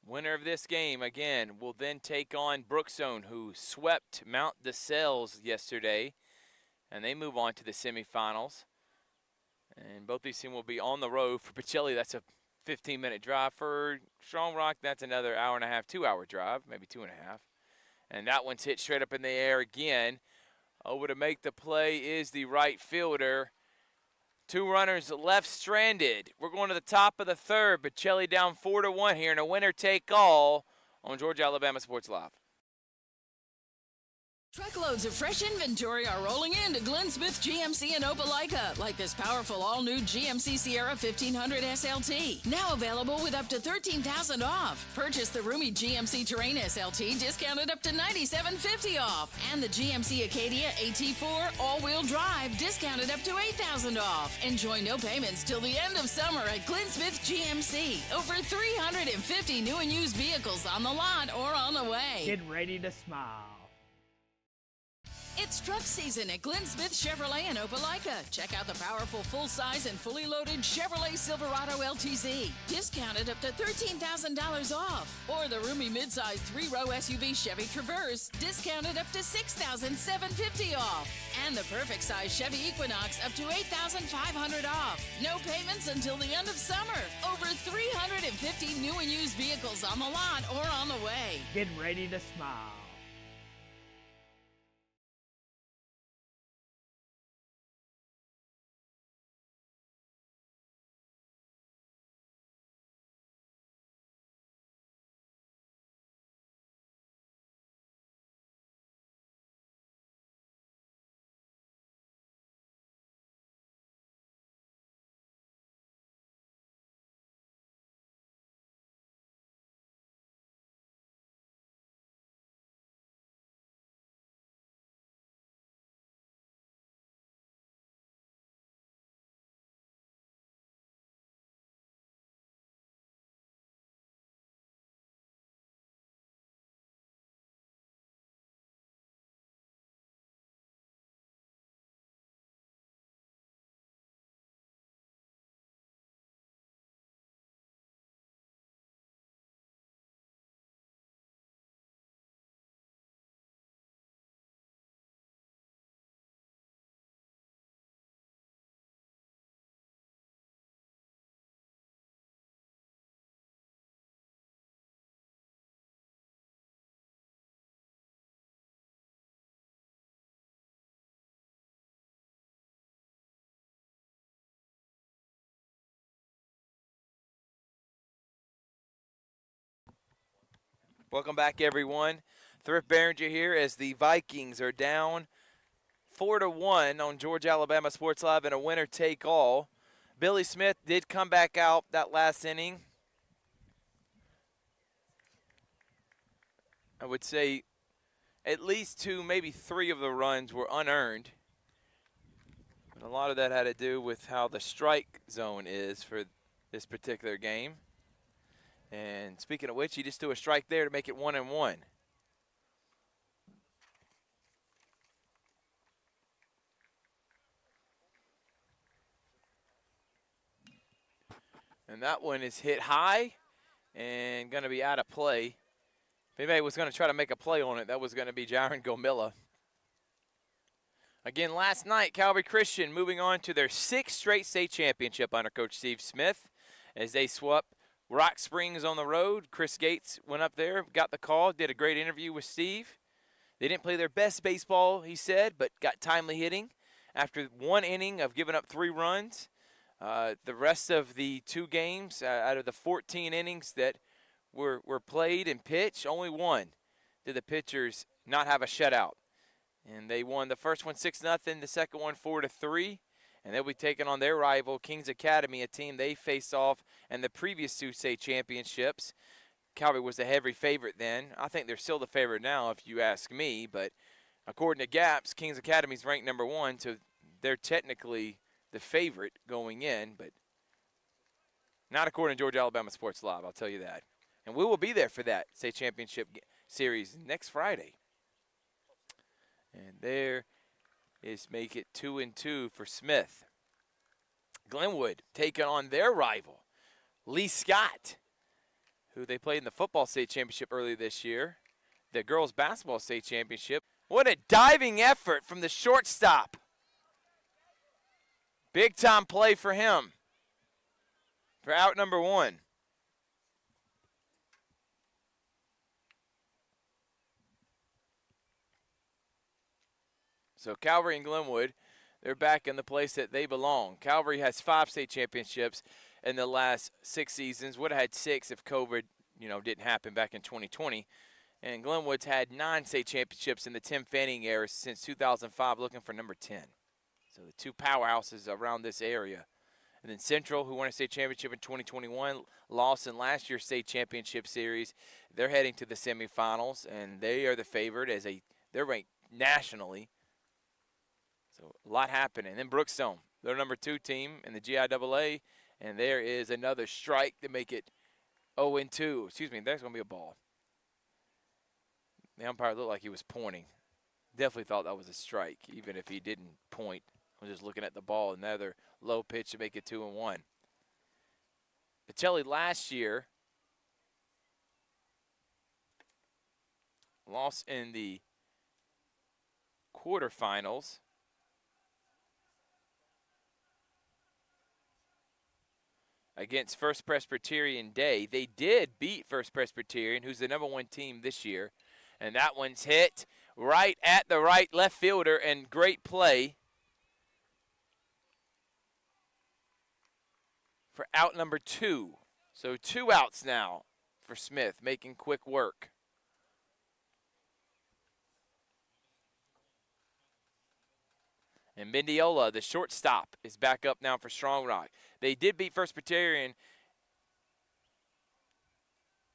Winner of this game, again, will then take on Brookstone, who swept Mount DeSales yesterday. And they move on to the semifinals. And both these teams will be on the road. For Pacelli, that's a 15-minute drive. For Strong Rock, that's another hour and a half, 2-hour drive, maybe 2.5. And that one's hit straight up in the air again. Over to make the play is the right fielder. 2 runners left stranded. We're going to the top of the third. Pacelli down 4-1 here in a winner-take-all on Georgia Alabama Sports Live. Truckloads of fresh inventory are rolling into Glenn Smith GMC in Opelika, like this powerful all-new GMC Sierra 1500 SLT. Now available with up to $13,000 off. Purchase the roomy GMC Terrain SLT, discounted up to $97.50 off. And the GMC Acadia AT4 all-wheel drive, discounted up to $8,000 off. Enjoy no payments till the end of summer at Glenn Smith GMC. Over 350 new and used vehicles on the lot or on the way. Get ready to smile. It's truck season at Glenn Smith Chevrolet in Opelika. Check out the powerful full-size and fully loaded Chevrolet Silverado LTZ, discounted up to $13,000 off. Or the roomy midsize 3-row SUV Chevy Traverse, discounted up to $6,750 off. And the perfect size Chevy Equinox up to $8,500 off. No payments until the end of summer. Over 350 new and used vehicles on the lot or on the way. Get ready to smile. Welcome back, everyone. Thrift Behringer here as the Vikings are down 4-1 on Georgia Alabama Sports Live in a winner-take-all. Billy Smith did come back out that last inning. I would say at least 2, maybe 3 of the runs were unearned. And a lot of that had to do with how the strike zone is for this particular game. And speaking of which, he just threw a strike there to make it 1-1. And that one is hit high and going to be out of play. If anybody was going to try to make a play on it, that was going to be Jaron Gomilla. Again, last night, Calvary Christian moving on to their 6th straight state championship under Coach Steve Smith as they swept Rock Springs on the road. Chris Gates went up there, got the call, did a great interview with Steve. They didn't play their best baseball, he said, but got timely hitting. After 1 inning of giving up 3 runs, the rest of the 2 games, out of the 14 innings that were played and pitched, only 1 did the pitchers not have a shutout. And they won the first one 6-0, the second one 4-3. And they'll be taking on their rival, Kings Academy, a team they faced off in the previous 2 state championships. Calvary was the heavy favorite then. I think they're still the favorite now, if you ask me. But according to GAPS, Kings Academy is ranked number 1, so they're technically the favorite going in, but not according to Georgia Alabama Sports Live, I'll tell you that. And we will be there for that state championship series next Friday. And there is make it 2-2 for Smith. Glenwood taking on their rival, Lee Scott, who they played in the football state championship earlier this year, the girls basketball state championship. What a diving effort from the shortstop. Big time play for him for out number 1. So Calvary and Glenwood, they're back in the place that they belong. Calvary has 5 state championships in the last 6 seasons. Would have had 6 if COVID, didn't happen back in 2020. And Glenwood's had 9 state championships in the Tim Fanning era since 2005, looking for number 10. So the 2 powerhouses around this area. And then Central, who won a state championship in 2021, lost in last year's state championship series. They're heading to the semifinals, and they are the favorite they're ranked nationally. So a lot happening. And then Brookstone, they're number 2 team in the GIAA, and there is another strike to make it 0-2. Excuse me, there's going to be a ball. The umpire looked like he was pointing. Definitely thought that was a strike, even if he didn't point. I was just looking at the ball. Another low pitch to make it 2-1. Pacelli last year lost in the quarterfinals against First Presbyterian Day. They did beat First Presbyterian, who's the number 1 team this year. And that one's hit right at the right left fielder, and great play for out number 2. So 2 outs now for Smith, making quick work. And Mendiola, the shortstop, is back up now for Strong Rock. They did beat First Presbyterian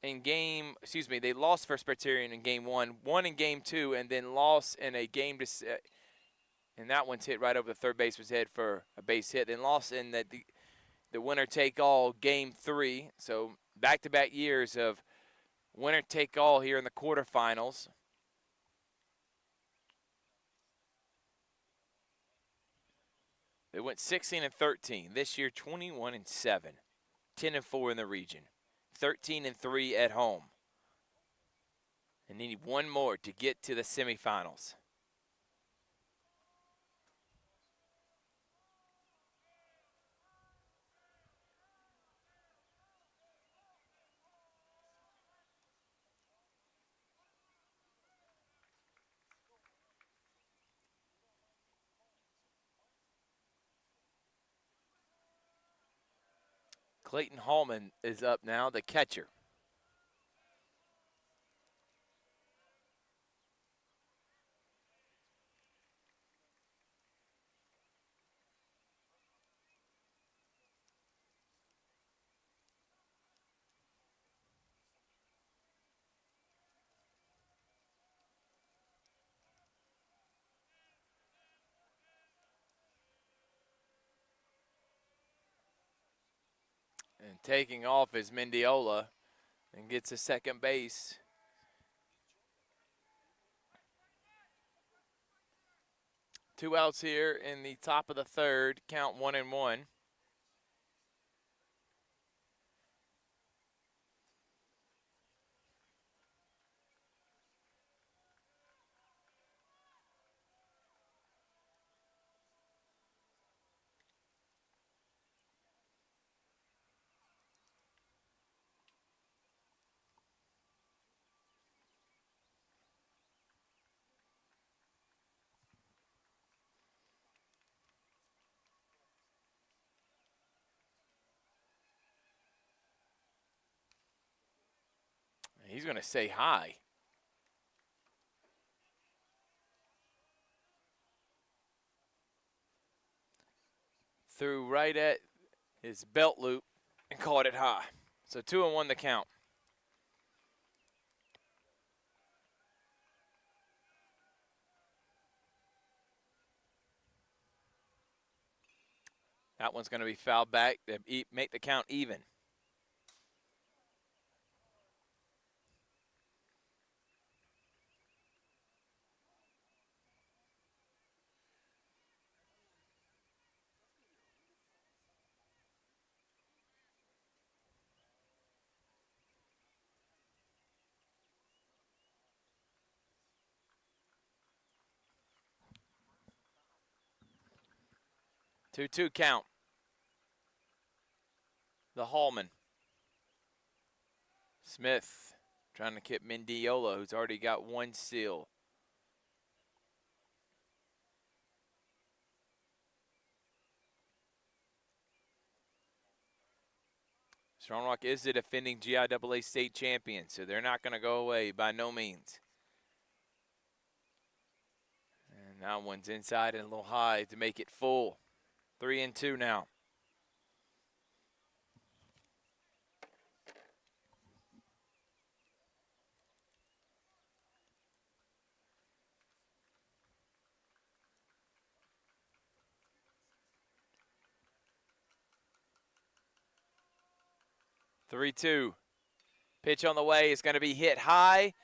they lost First Presbyterian in game 1, won in game 2, and then lost in a game and that one's hit right over the third baseman's head for a base hit. Then lost in the winner-take-all game 3. So back-to-back years of winner-take-all here in the quarterfinals. They went 16-13. This year, 21-7. 10-4 in the region. 13-3 at home. And they need one more to get to the semifinals. Clayton Hallman is up now, the catcher. And taking off is Mendiola and gets to second base. Two outs here in the top of the third, count 1-1. He's going to say hi. Threw right at his belt loop and caught it high. So 2-1 the count. That one's going to be fouled back to make the count even. Two count. The Hallman. Smith trying to keep Mendiola, who's already got one steal. Strong Rock is the defending GIAA state champion, so they're not going to go away by no means. And that one's inside and a little high to make it full. 3 and 2 now. Three-two. Pitch on the way is going to be hit high.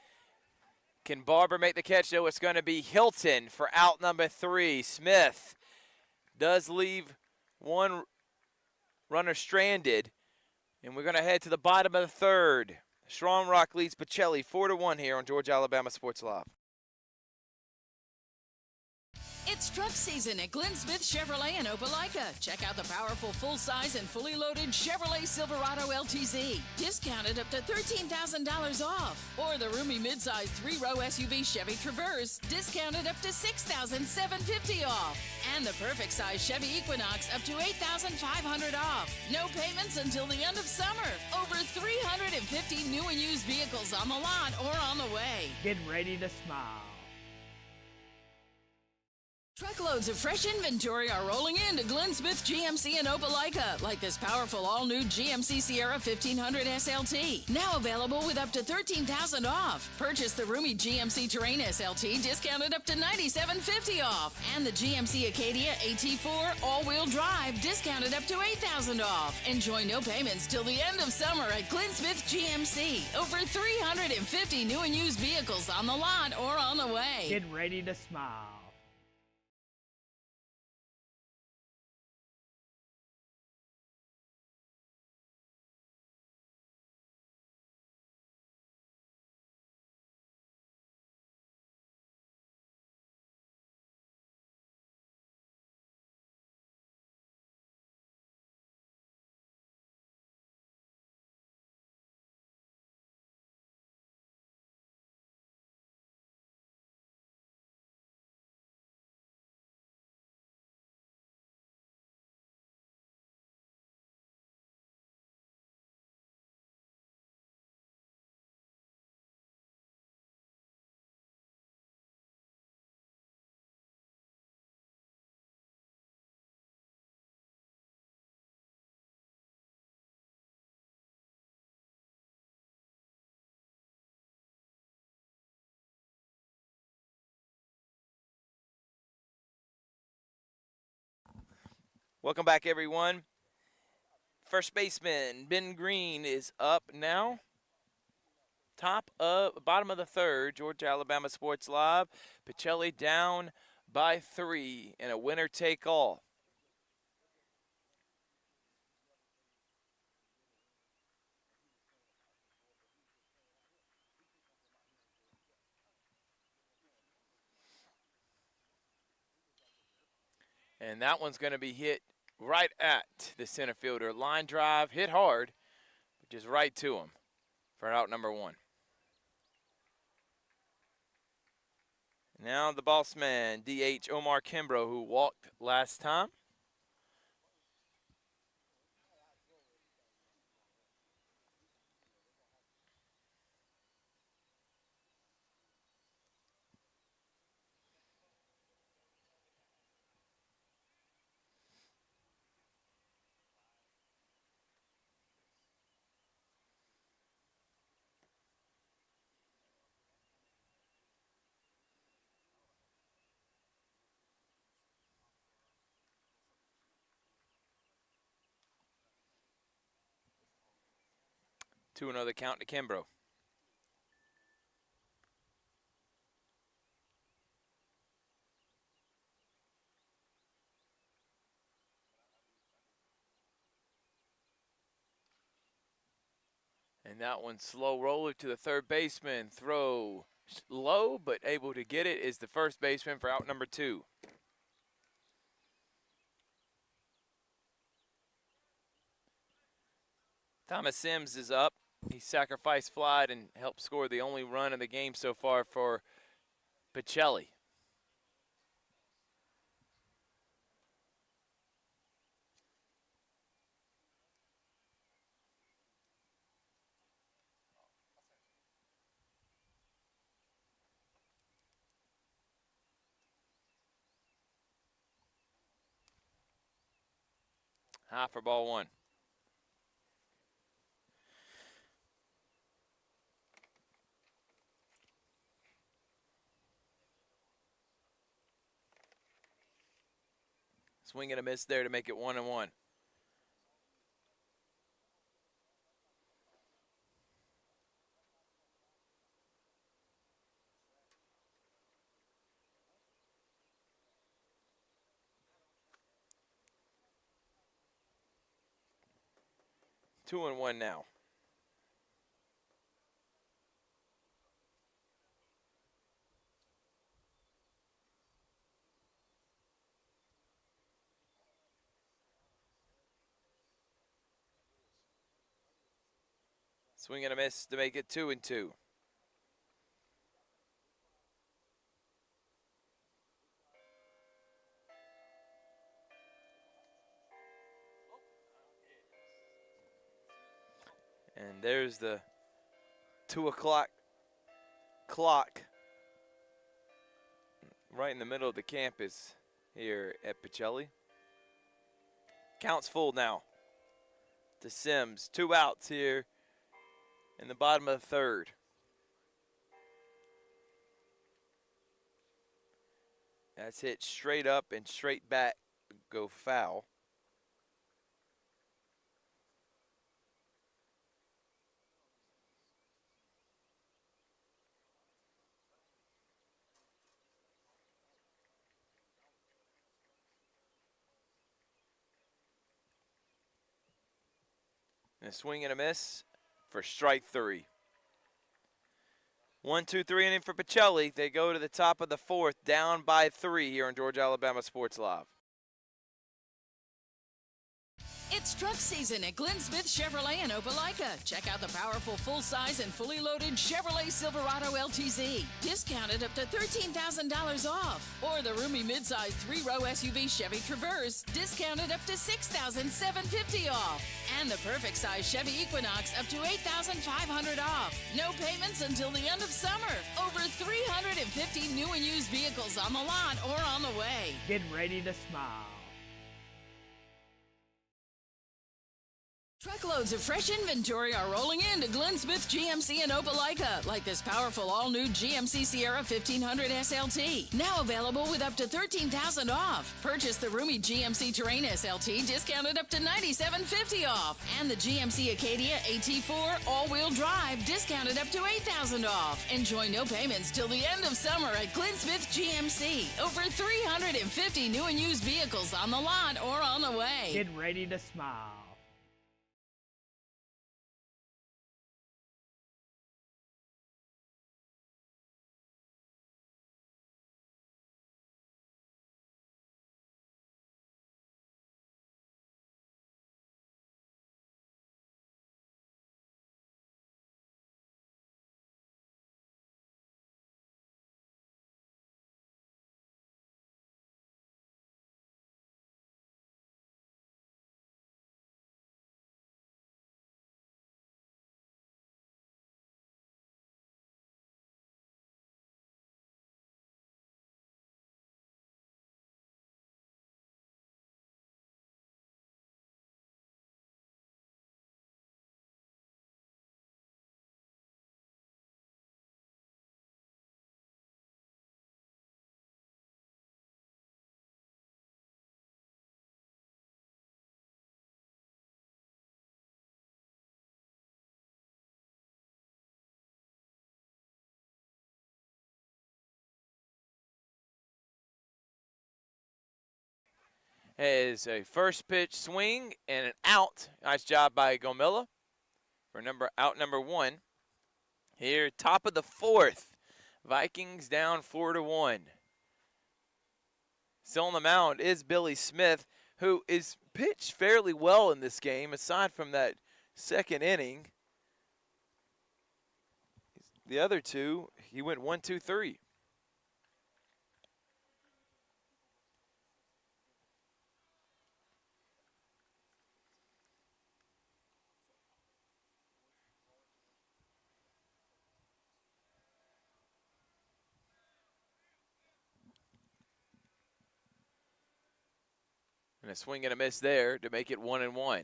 Can Barber make the catch? No, it's going to be Hilton for out number 3. Smith does leave one runner stranded, and we're going to head to the bottom of the third. Strong Rock leads Pacelli 4-1 here on Georgia Alabama Sports Live. It's truck season at Glenn Smith Chevrolet in Opelika. Check out the powerful full-size and fully loaded Chevrolet Silverado LTZ. Discounted up to $13,000 off. Or the roomy midsize 3-row SUV Chevy Traverse. Discounted up to $6,750 off. And the perfect size Chevy Equinox up to $8,500 off. No payments until the end of summer. Over 350 new and used vehicles on the lot or on the way. Get ready to smile. Truckloads of fresh inventory are rolling in to Glenn Smith GMC in Opelika, like this powerful all-new GMC Sierra 1500 SLT. Now available with up to $13,000 off. Purchase the roomy GMC Terrain SLT, discounted up to $9,750 off. And the GMC Acadia AT4 all-wheel drive, discounted up to $8,000 off. Enjoy no payments till the end of summer at Glenn Smith GMC. Over 350 new and used vehicles on the lot or on the way. Get ready to smile. Welcome back, everyone. First baseman Ben Green is up now. Bottom of the third, Georgia Alabama Sports Live. Pacelli down by 3 in a winner take all. And that one's going to be hit right at the center fielder. Line drive, hit hard, but just right to him for out number 1. Now the boss man, DH Omar Kimbrough, who walked last time. 2-0 the count to Kimbrough. And that one slow roller to the third baseman. Throw low, but able to get it is the first baseman for out number 2. Thomas Sims is up. He sacrificed flied and helped score the only run of the game so far for Pacelli. High for ball 1. Swing and a miss there to make it 1-1. Two and one now. Swing and a miss to make it 2-2. And there's the 2 o'clock clock right in the middle of the campus here at Pacelli. Count's full now to Sims. 2 outs here in the bottom of the third. That's hit straight up and straight back, go foul. And a swing and a miss for strike 3. 1-2-3 inning for Pacelli. They go to the top of the 4th, down by 3 here on Georgia Alabama Sports Live. It's truck season at Glenn Smith Chevrolet in Opelika. Check out the powerful full-size and fully loaded Chevrolet Silverado LTZ. Discounted up to $13,000 off. Or the roomy midsize 3-row SUV Chevy Traverse. Discounted up to $6,750 off. And the perfect size Chevy Equinox up to $8,500 off. No payments until the end of summer. Over 350 new and used vehicles on the lot or on the way. Get ready to smile. Truckloads of fresh inventory are rolling into Glenn Smith GMC in Opelika, like this powerful all-new GMC Sierra 1500 SLT. Now available with up to $13,000 off. Purchase the roomy GMC Terrain SLT, discounted up to $9,750 off. And the GMC Acadia AT4 all-wheel drive, discounted up to $8,000 off. Enjoy no payments till the end of summer at Glenn Smith GMC. Over 350 new and used vehicles on the lot or on the way. Get ready to smile. is a first pitch swing and an out. Nice job by Gomilla for out number 1. Here, top of the 4th. Vikings down 4-1. Still on the mound is Billy Smith, who is pitched fairly well in this game, aside from that second inning. The other two, he went 1, 2, 3. And a swing and a miss there to make it 1-1.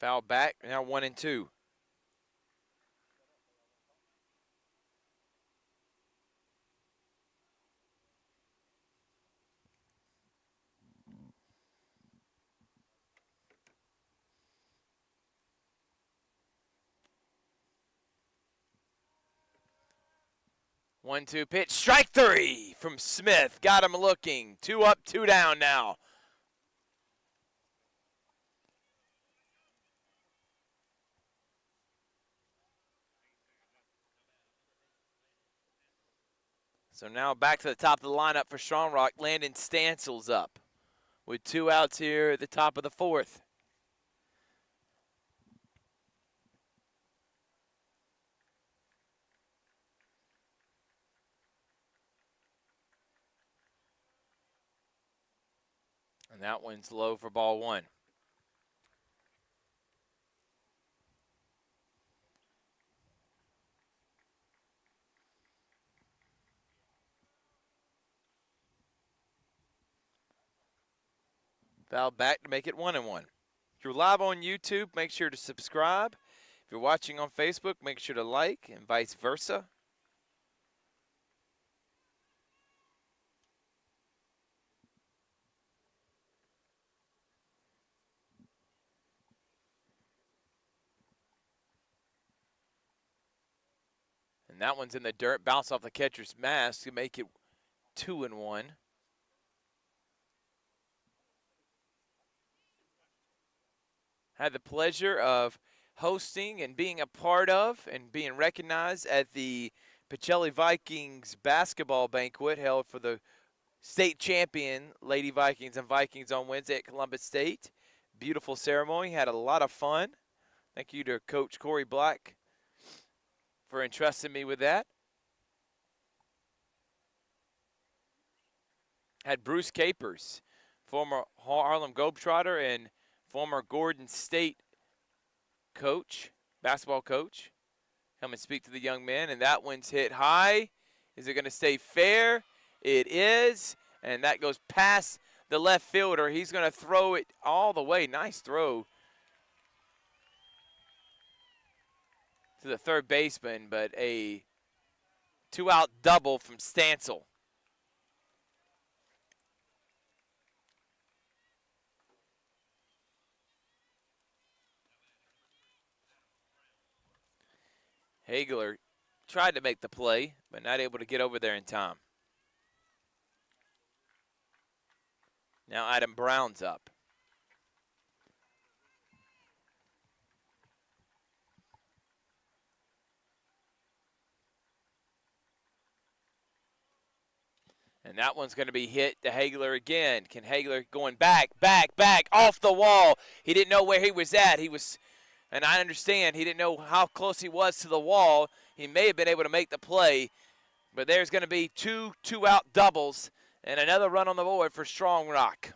Foul back, now 1-2. One-two pitch, strike 3 from Smith. Got him looking. 2 up, 2 down now. So now back to the top of the lineup for Strong Rock. Landon Stansel's up with 2 outs here at the top of the 4th. And that one's low for ball 1. Foul back to make it 1-1. If you're live on YouTube, make sure to subscribe. If you're watching on Facebook, make sure to like, and vice versa. And that one's in the dirt, bounce off the catcher's mask to make it 2-1. Had the pleasure of hosting and being a part of and being recognized at the Pacelli Vikings basketball banquet held for the state champion Lady Vikings and Vikings on Wednesday at Columbus State. Beautiful ceremony, had a lot of fun. Thank you to Coach Corey Black for entrusting me with that. Had Bruce Capers, former Harlem Globetrotter and former Gordon State coach, basketball coach, come and speak to the young men. And that one's hit high. Is it going to stay fair? It is. And that goes past the left fielder. He's going to throw it all the way. Nice throw to the third baseman, but a 2-out double from Stansel. Hagler tried to make the play, but not able to get over there in time. Now Adam Brown's up. And that one's going to be hit to Hagler again. Can Hagler going back, off the wall. He didn't know where he was at. And I understand he didn't know how close he was to the wall. He may have been able to make the play, but there's going to be two out doubles and another run on the board for Strong Rock.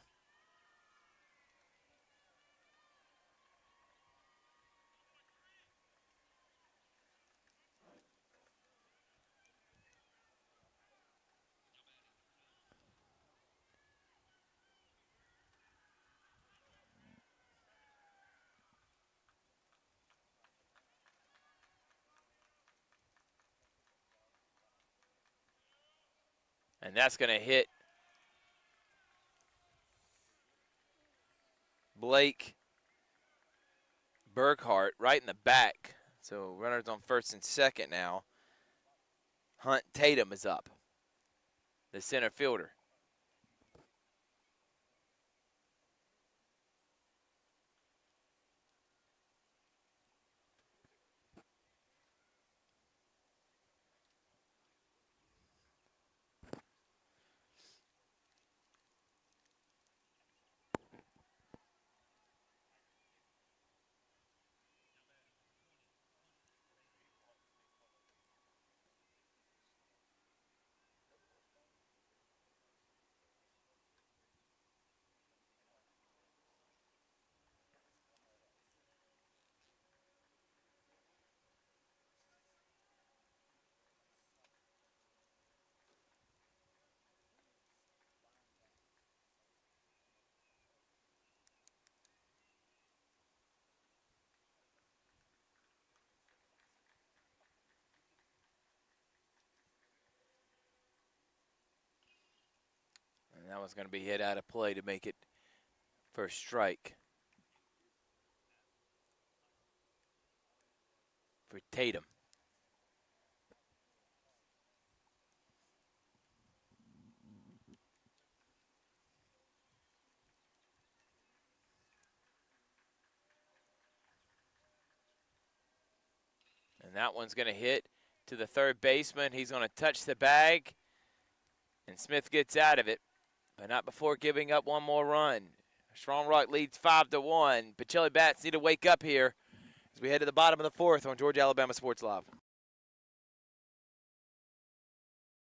And that's going to hit Blake Burkhart right in the back. So runners on first and second now. Hunt Tatum is up, the center fielder. And that one's going to be hit out of play to make it first strike for Tatum. And that one's going to hit to the third baseman. He's going to touch the bag, and Smith gets out of it, but not before giving up one more run. Strong Rock leads 5-1. Pacelli bats need to wake up here as we head to the bottom of the fourth on Georgia Alabama Sports Live.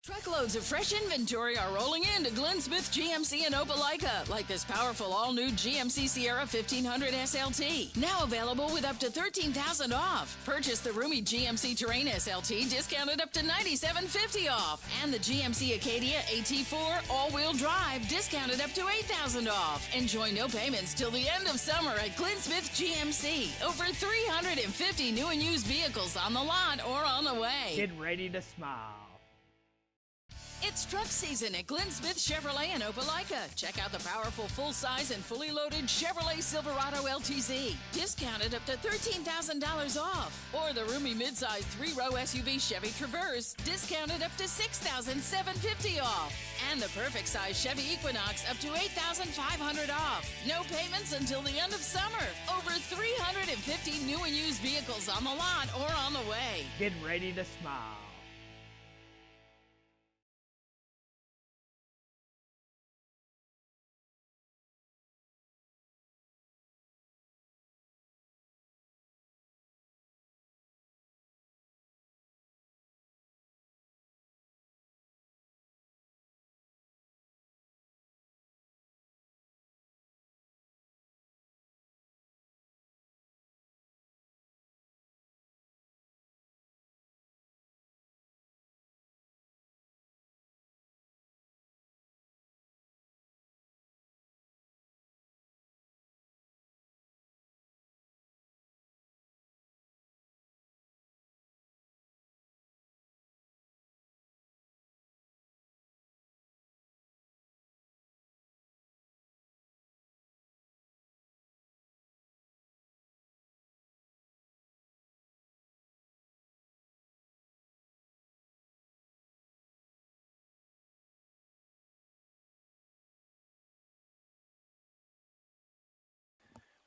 Truckloads of fresh inventory are rolling into Glenn Smith GMC in Opelika, like this powerful all-new GMC Sierra 1500 SLT. Now available with up to $13,000 off. Purchase the roomy GMC Terrain SLT, discounted up to $97.50 off. And the GMC Acadia AT4 all-wheel drive, discounted up to $8,000 off. Enjoy no payments till the end of summer at Glenn Smith GMC. Over 350 new and used vehicles on the lot or on the way. Get ready to smile. It's truck season at Glenn Smith Chevrolet in Opelika. Check out the powerful full-size and fully loaded Chevrolet Silverado LTZ, discounted up to $13,000 off. Or the roomy midsize 3-row SUV Chevy Traverse, discounted up to $6,750 off. And the perfect size Chevy Equinox up to $8,500 off. No payments until the end of summer. Over 350 new and used vehicles on the lot or on the way. Get ready to smile.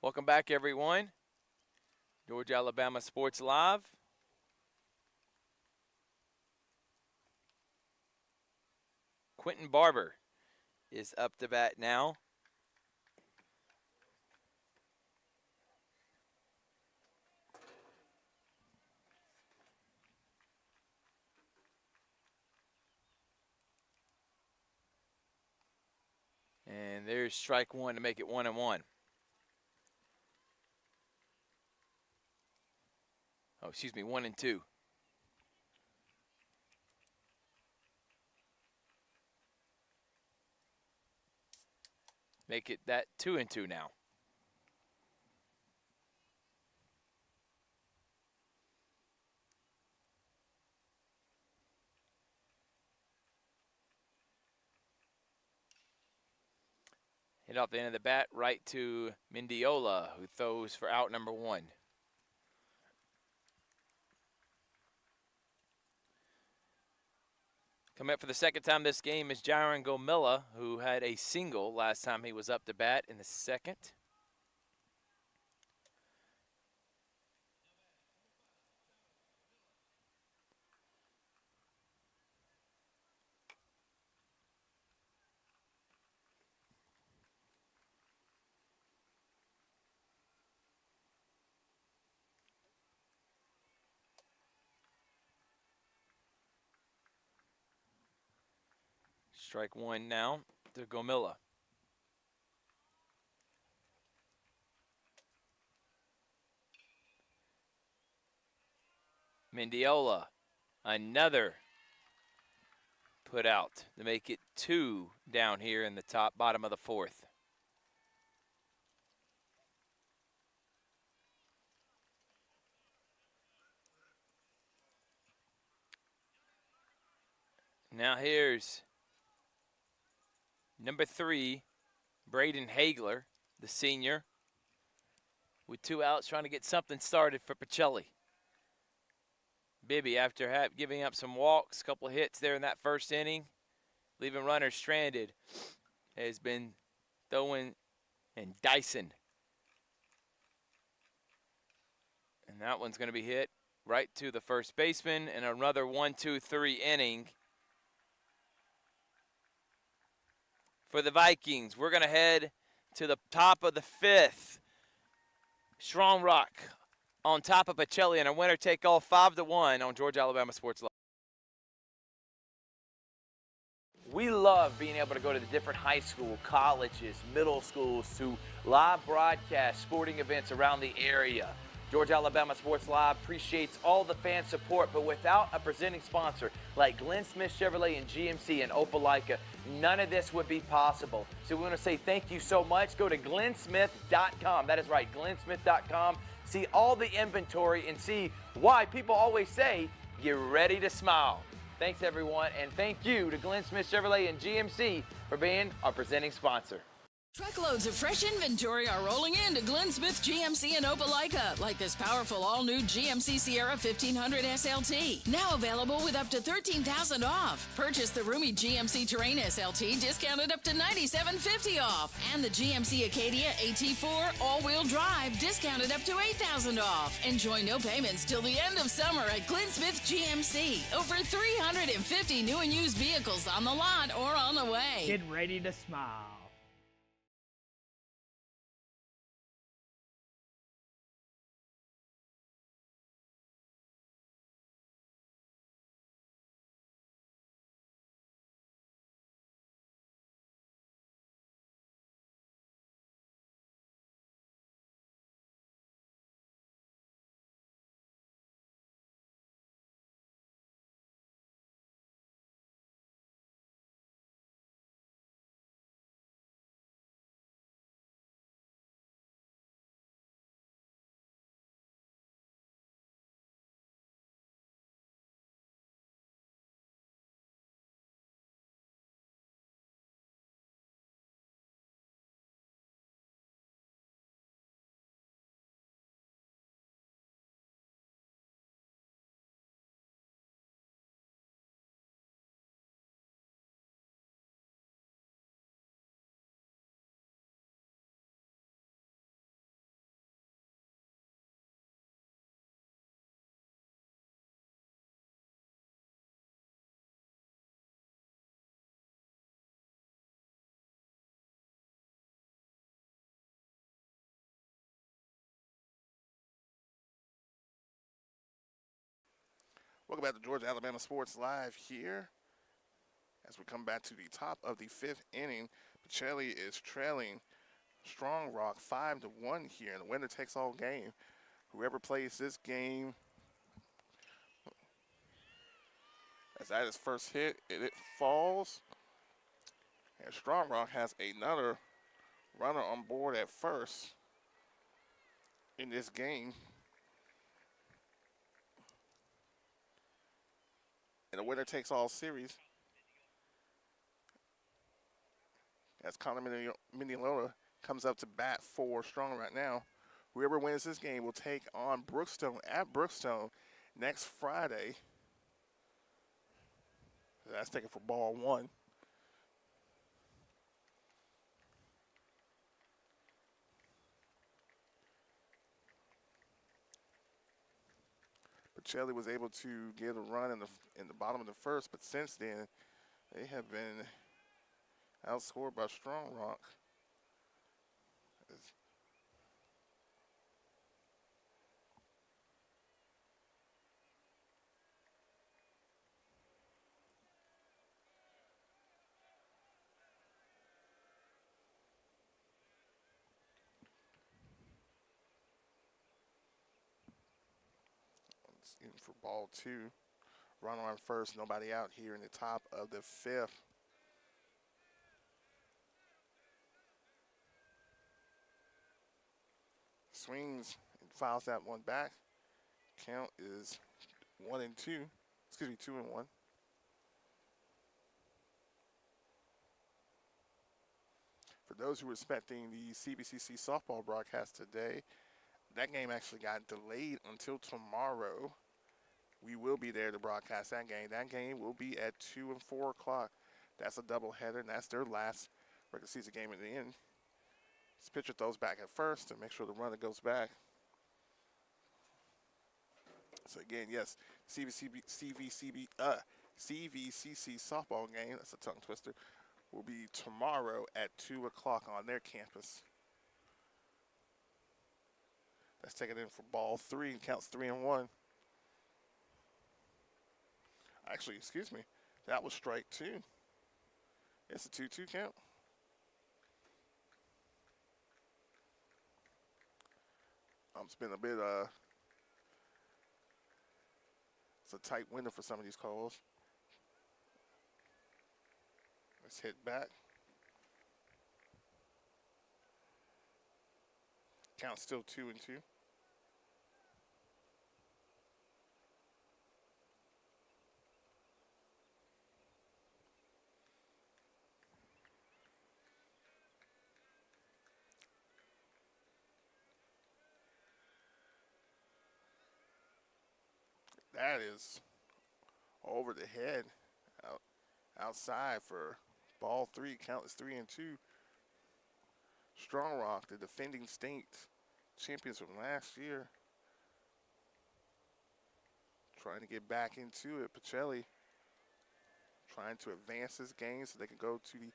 Welcome back, everyone. Georgia Alabama Sports Live. Quentin Barber is up to bat now. And there's strike one to make it 1-1. Oh, excuse me, 1-2. Make it that 2-2 now. Hit off the end of the bat right to Mendiola, who throws for out number one. Coming up for the second time this game is Jaron Gomilla, who had a single last time he was up to bat in the second. Strike one now to Gomilla. Mendiola, another put out to make it 2 down here in the bottom of the fourth. Now here's number 3, Braden Hagler, the senior, with 2 outs trying to get something started for Pacelli. Bibby, after giving up some walks, a couple of hits there in that first inning, leaving runners stranded, has been throwing and dicing. And that one's going to be hit right to the first baseman, and another 1-2-3 inning for the Vikings. We're going to head to the top of the 5th. Strong Rock on top of Pacelli, and a winner take all 5-1 on Georgia Alabama Sports Live. We love being able to go to the different high school, colleges, middle schools to live broadcast sporting events around the area. Georgia Alabama Sports Live appreciates all the fan support, but without a presenting sponsor like Glenn Smith Chevrolet and GMC in Opelika, none of this would be possible. So we want to say thank you so much. Go to glennsmith.com. That is right, glennsmith.com. See all the inventory and see why people always say, get ready to smile. Thanks, everyone, and thank you to Glenn Smith Chevrolet and GMC for being our presenting sponsor. Truckloads of fresh inventory are rolling in to Glenn Smith GMC in Opelika, like this powerful all-new GMC Sierra 1500 SLT. Now available with up to $13,000 off. Purchase the roomy GMC Terrain SLT, discounted up to $97.50 off. And the GMC Acadia AT4 all-wheel drive, discounted up to $8,000 off. Enjoy no payments till the end of summer at Glenn Smith GMC. Over 350 new and used vehicles on the lot or on the way. Get ready to smile. Welcome back to Georgia Alabama Sports Live here. As we come back to the top of the 5th inning, Pacelli is trailing Strong Rock 5-1 here, and the winner takes all game. Whoever plays this game, as that is first hit, it falls. And Strong Rock has another runner on board at first in this game. And the winner takes all series. As Connor Mendiola comes up to bat for Strong right now. Whoever wins this game will take on Brookstone at Brookstone next Friday. That's taken for ball 1. Pacelli was able to get a run in the bottom of the first, but since then they have been outscored by Strong Rock. It's in for ball 2. Runner on first, nobody out here in the top of the 5th. Swings and fouls that one back. Count is 1-2. Excuse me, 2-1. For those who were expecting the CBCC softball broadcast today, that game actually got delayed until tomorrow. We will be there to broadcast that game. That game will be at 2 and 4 o'clock. That's a doubleheader, and that's their last regular season game at the end. This pitcher throws back at first to make sure the runner goes back. So again, yes, CVCC softball game, that's a tongue twister, will be tomorrow at 2 o'clock on their campus. That's taken in for ball 3, counts 3-1. Actually, excuse me, that was strike 2. It's a 2-2 count. It's been a bit, it's a tight window for some of these calls. Let's hit back. Count still 2-2. That is over the head, outside for ball 3. Count is 3-2. Strong Rock, the defending state champions from last year, trying to get back into it. Pacelli trying to advance this game so they can go to the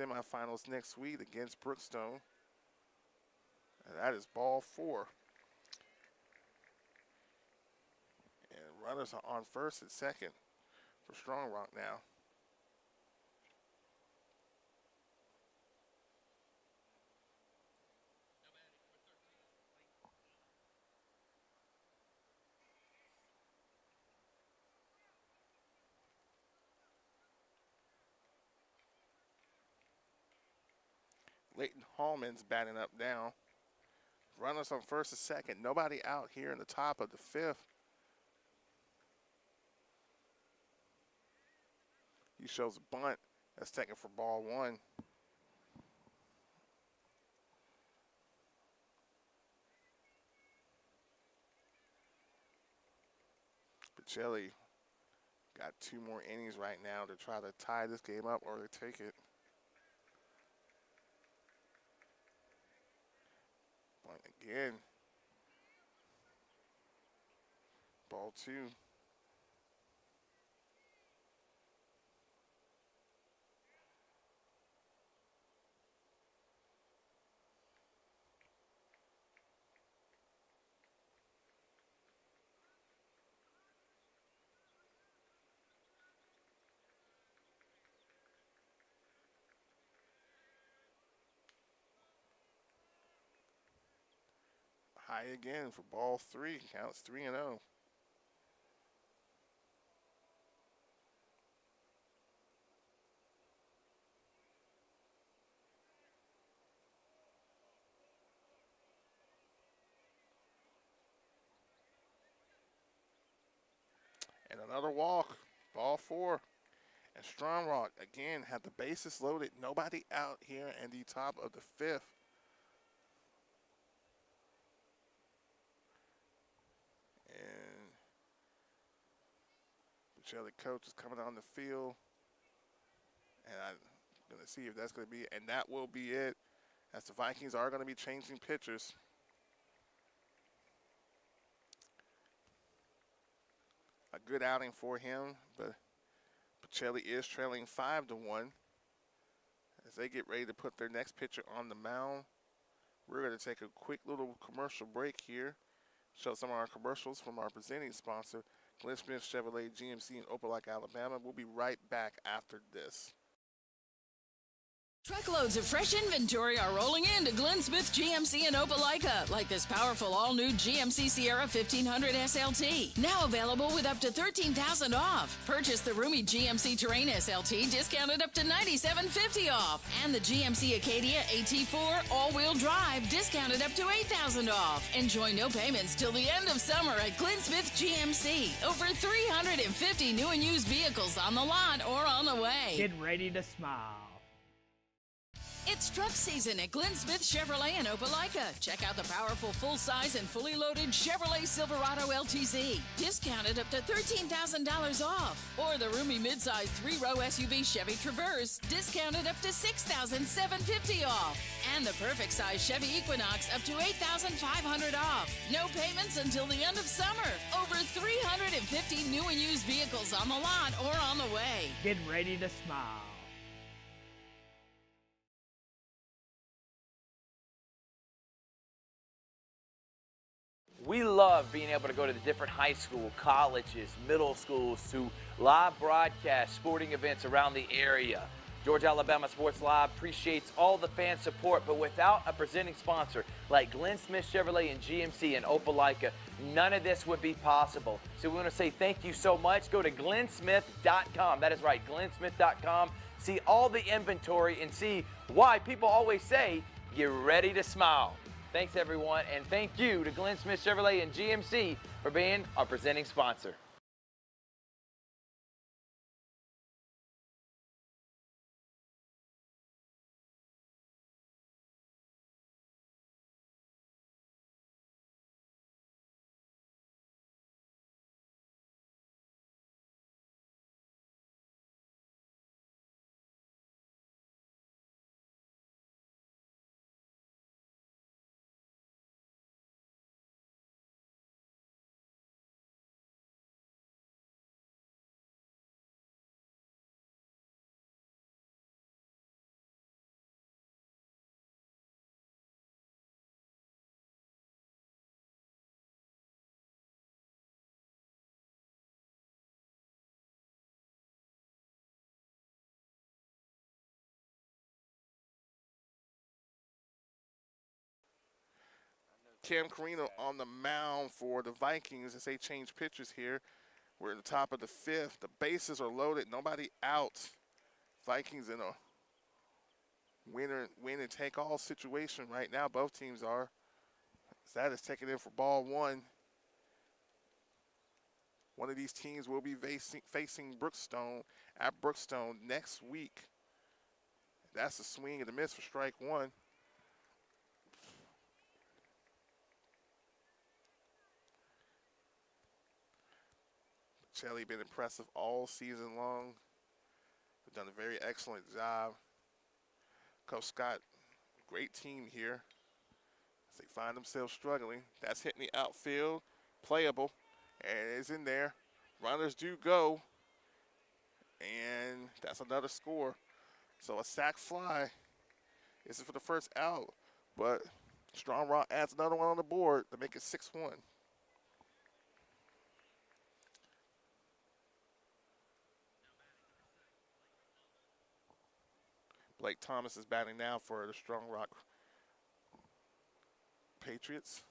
semifinals next week against Brookstone. And that is ball 4. And runners are on first and second for Strong Rock now. Leighton Hallman's batting up now. Runners on first and second. Nobody out here in the top of the 5th. He shows a bunt. That's taken for ball 1. Pacelli got 2 more innings right now to try to tie this game up or to take it. Bunt again. Ball 2. High again for ball 3. Counts 3-0. And another walk. Ball 4. And Strong Rock again had the bases loaded. Nobody out here in the top of the 5th. And Pacelli coach is coming on the field. And I'm going to see if that's going to be, and that will be it, as the Vikings are going to be changing pitchers. A good outing for him, but Pacelli is trailing 5-1. As they get ready to put their next pitcher on the mound, we're going to take a quick little commercial break here. Show some of our commercials from our presenting sponsor, Glenn Smith Chevrolet GMC in Opelika, Alabama. We'll be right back after this. Truckloads of fresh inventory are rolling into Glenn Smith GMC in Opelika, like this powerful all-new GMC Sierra 1500 SLT. Now available with up to $13,000 off. Purchase the roomy GMC Terrain SLT, discounted up to $97.50 off. And the GMC Acadia AT4 all-wheel drive, discounted up to $8,000 off. Enjoy no payments till the end of summer at Glenn Smith GMC. Over 350 new and used vehicles on the lot or on the way. Get ready to smile. It's truck season at Glenn Smith Chevrolet in Opelika. Check out the powerful full-size and fully loaded Chevrolet Silverado LTZ, discounted up to $13,000 off. Or the roomy midsize 3-row SUV Chevy Traverse, discounted up to $6,750 off. And the perfect size Chevy Equinox up to $8,500 off. No payments until the end of summer. Over 350 new and used vehicles on the lot or on the way. Get ready to smile. We love being able to go to the different high school, colleges, middle schools to live broadcast sporting events around the area. Georgia Alabama Sports Live appreciates all the fan support, but without a presenting sponsor like Glenn Smith Chevrolet and GMC in Opelika, none of this would be possible. So we want to say thank you so much. Go to glennsmith.com. That is right, glennsmith.com. See all the inventory and see why people always say, get ready to smile. Thanks, everyone, and thank you to Glenn Smith Chevrolet and GMC for being our presenting sponsor. Cam Carino on the mound for the Vikings as they change pitchers here. We're in the top of the fifth. The bases are loaded. Nobody out. Vikings in a win and take all situation right now. Both teams are. That is taken in for ball one. One of these teams will be facing Brookstone at Brookstone next week. That's a swing and a miss for strike one. Pacelli been impressive all season long. They've done a very excellent job. Coach Scott, great team here. As they find themselves struggling. That's hitting the outfield, playable, and it's in there. Runners do go, and that's another score. So a sac fly. This is for the first out, but Strong Rock adds another one on the board to make it 6-1. Blake Thomas is batting now for the Strong Rock Patriots.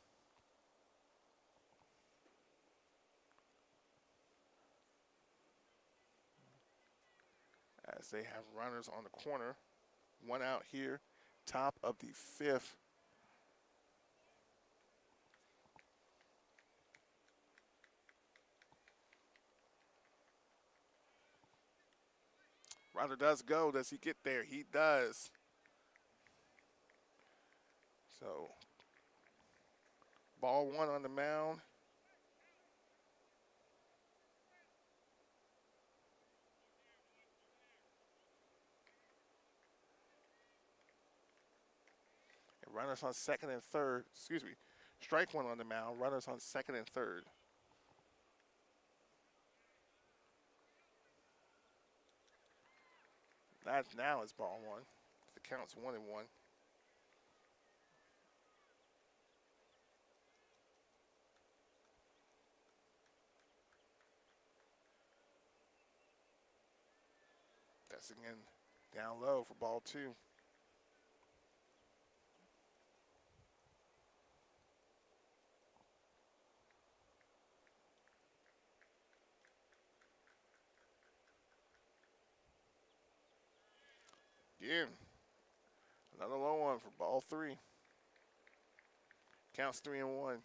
As they have runners on the corner. One out here, top of the fifth. Runner does go. Does he get there? He does. So, ball one on the mound. Runners on second and third. Excuse me. Strike one on the mound. Runners on second and third. Now it's ball one. The count's 1-1. That's again down low for ball two. Again, another low one for ball three. Counts 3-1.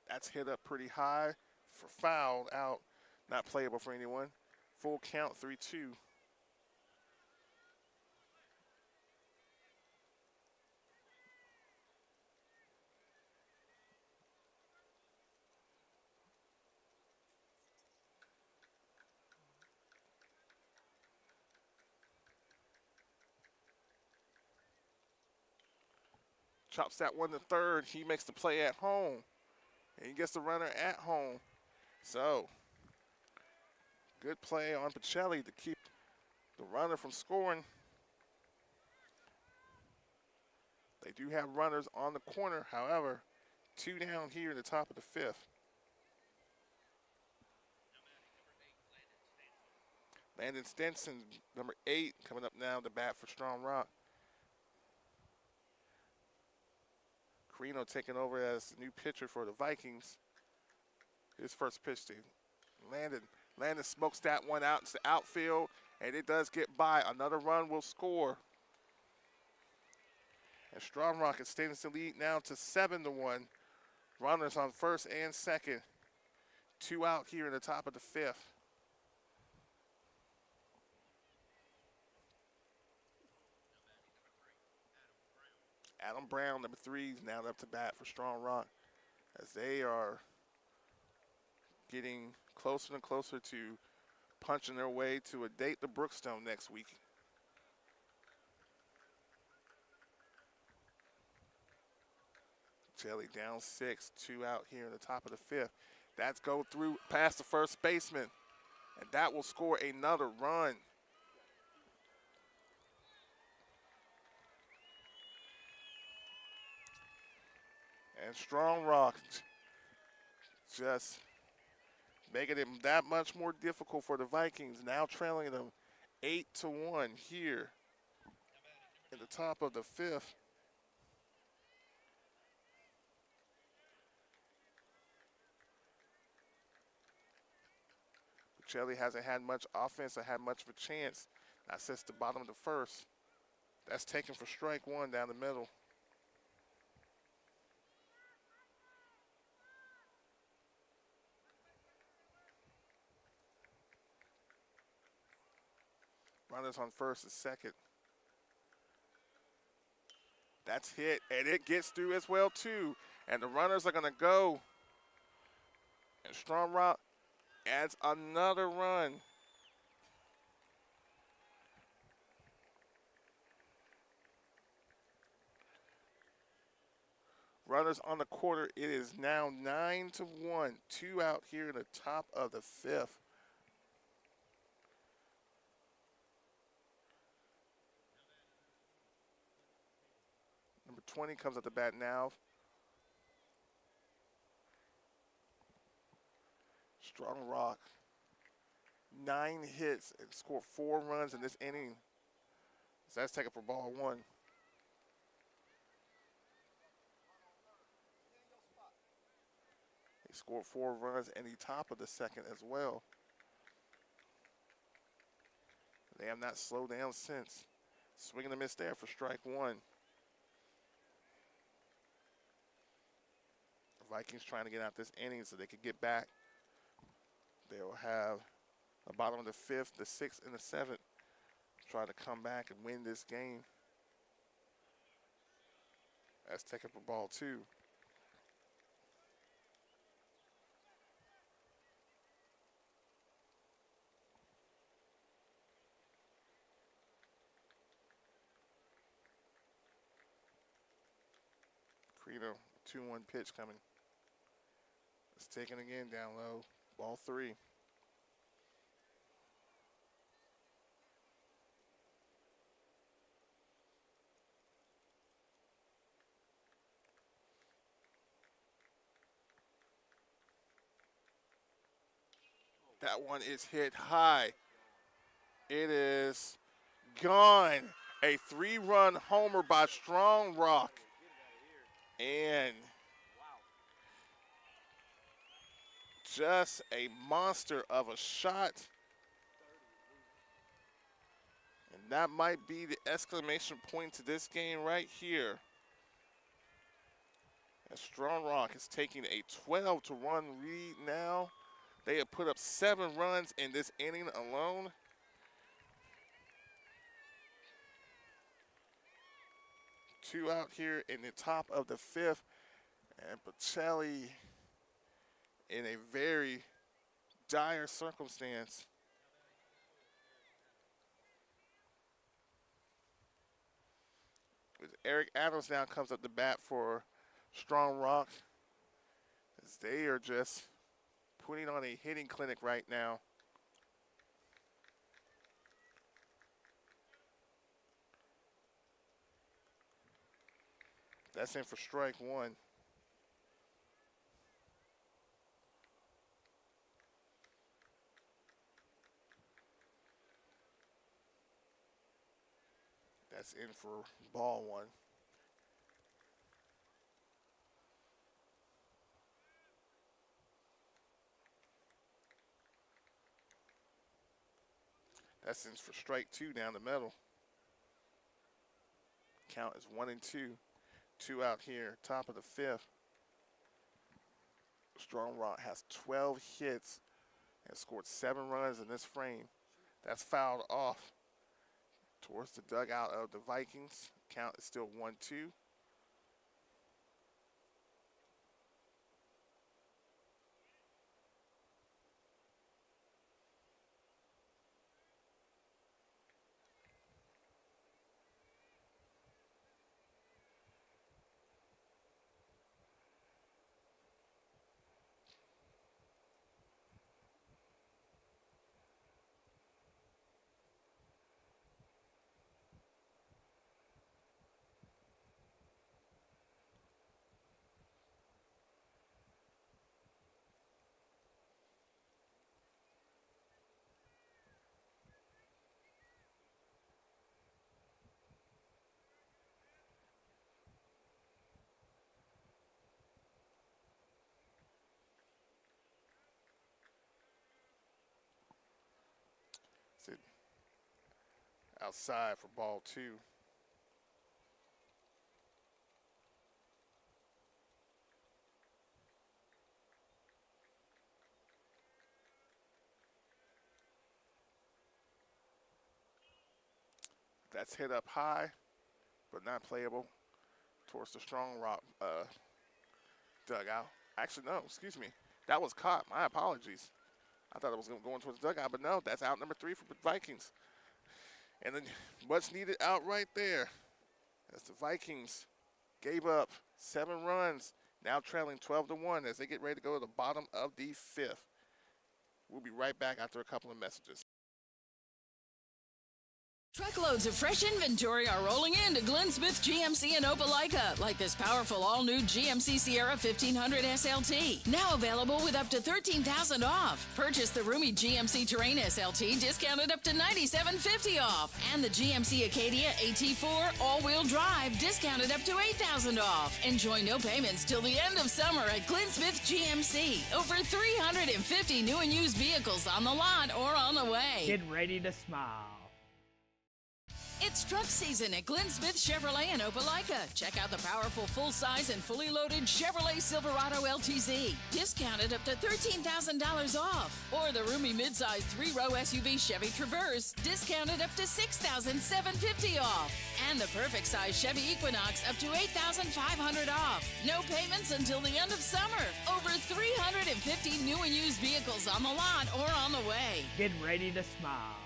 That's hit up pretty high for foul out, not playable for anyone. Full count 3-2. Chops that one to third. He makes the play at home. And he gets the runner at home. So, good play on Pacelli to keep the runner from scoring. They do have runners on the corner. However, two down here in the top of the fifth. Landon Stenson, number 8, coming up now to bat for Strong Rock. Carino taking over as the new pitcher for the Vikings. His first pitch to Landon. Landon smokes that one out into the outfield, and it does get by. Another run will score. And Strong Rock extends the lead now to 7-1. Runners on first and second. 2 out here in the top of the fifth. Adam Brown, number 3, is now up to bat for Strong Rock as they are getting closer and closer to punching their way to a date to Brookstone next week. Pacelli down 6, 2 out here in the top of the fifth. That's go through past the first baseman, and that will score another run. And Strong Rock just making it that much more difficult for the Vikings, now trailing them 8-1 here in the top of the fifth. Pacelli hasn't had much offense or had much of a chance, not since the bottom of the first. That's taken for strike one down the middle. Runners on first and second. That's hit, and it gets through as well, too. And the runners are going to go. And Strong Rock adds another run. Runners on the quarter. It is now 9-1. 2 out here in the top of the fifth. Number 20 comes at the bat now. Strong Rock, 9 hits and scored 4 runs in this inning. So that's taken for ball one. He scored 4 runs in the top of the second as well. They have not slowed down since. Swing and a miss there for strike one. The Vikings trying to get out this inning so they could get back. They'll have the bottom of the fifth, the sixth, and the seventh try to come back and win this game. That's taken for ball two. 2-1 pitch coming. It's taken again down low. Ball 3. That one is hit high. It is gone. A 3-run homer by Strong Rock. And just a monster of a shot. And that might be the exclamation point to this game right here. As Strong Rock is taking a 12-to-1 lead now. They have put up 7 runs in this inning alone. Two out here in the top of the 5th. And Pacelli in a very dire circumstance. Eric Adams now comes up to bat for Strong Rock, as they are just putting on a hitting clinic right now. That's in for strike 1. That's in for ball 1. That's in for strike 2 down the middle. Count is 1-2. 2 out here, top of the 5th. Strong Rock has 12 hits and scored 7 runs in this frame. That's fouled off towards the dugout of the Vikings. Count is still 1-2. Sit outside for ball 2. That's hit up high, but not playable towards the Strong Rock dugout. Actually, no, excuse me. That was caught. My apologies. I thought it was going towards the dugout, but no, that's out number 3 for the Vikings. And then much needed out right there as the Vikings gave up 7 runs, now trailing 12-1 as they get ready to go to the bottom of the 5th. We'll be right back after a couple of messages. Truckloads of fresh inventory are rolling into Glenn Smith GMC in Opelika, like this powerful all-new GMC Sierra 1500 SLT. Now available with up to $13,000 off. Purchase the roomy GMC Terrain SLT discounted up to $97.50 off. And the GMC Acadia AT4 all-wheel drive discounted up to $8,000 off. Enjoy no payments till the end of summer at Glenn Smith GMC. Over 350 new and used vehicles on the lot or on the way. Get ready to smile. It's truck season at Glenn Smith Chevrolet in Opelika. Check out the powerful full-size and fully loaded Chevrolet Silverado LTZ, discounted up to $13,000 off. Or the roomy midsize 3-row SUV Chevy Traverse, discounted up to $6,750 off. And the perfect size Chevy Equinox up to $8,500 off. No payments until the end of summer. Over 350 new and used vehicles on the lot or on the way. Get ready to smile.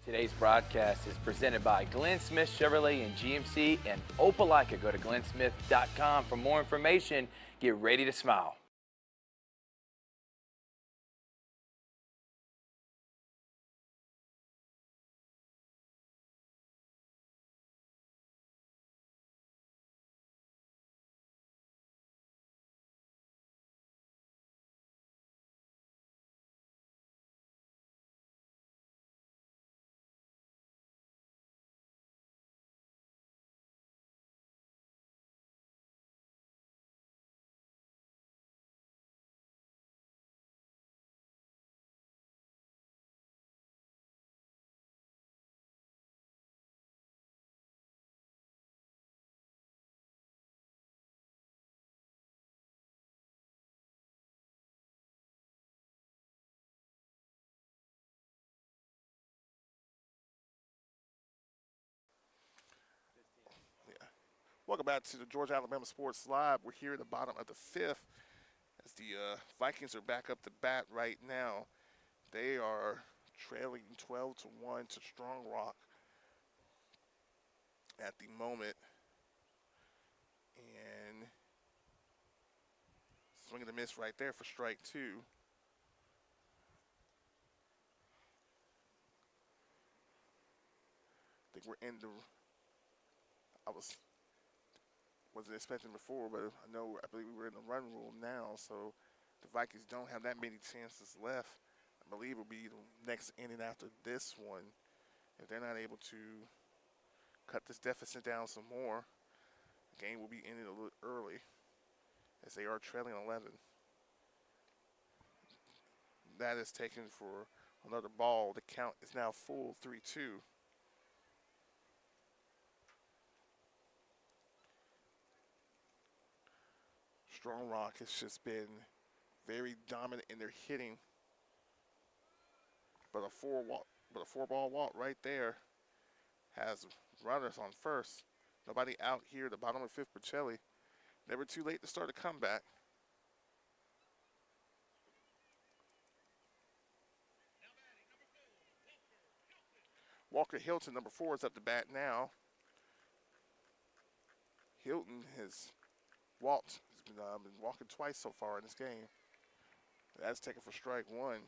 Today's broadcast is presented by Glenn Smith Chevrolet and GMC and Opelika. Go to glennsmith.com for more information. Get ready to smile. Yeah. Welcome back to the Georgia Alabama Sports Live. We're here at the bottom of the fifth as the Vikings are back up to bat right now. They are trailing 12-1 to Strong Rock at the moment. And swing and a miss right there for strike two. I think we're in the. Wasn't expecting before, but I believe we were in the run rule now, so the Vikings don't have that many chances left. I believe it'll be the next inning after this one. If they're not able to cut this deficit down some more, the game will be ended a little early as they are trailing 11. That is taken for another ball. The count is now full 3-2. Strong Rock has just been very dominant in their hitting. But a four-ball walk right there has runners on first. Nobody out here, the bottom of fifth, Pacelli. Never too late to start a comeback. Walker Hilton, number 4, is up to bat now. Hilton has walked. He's been walking twice so far in this game. That's taken for strike one.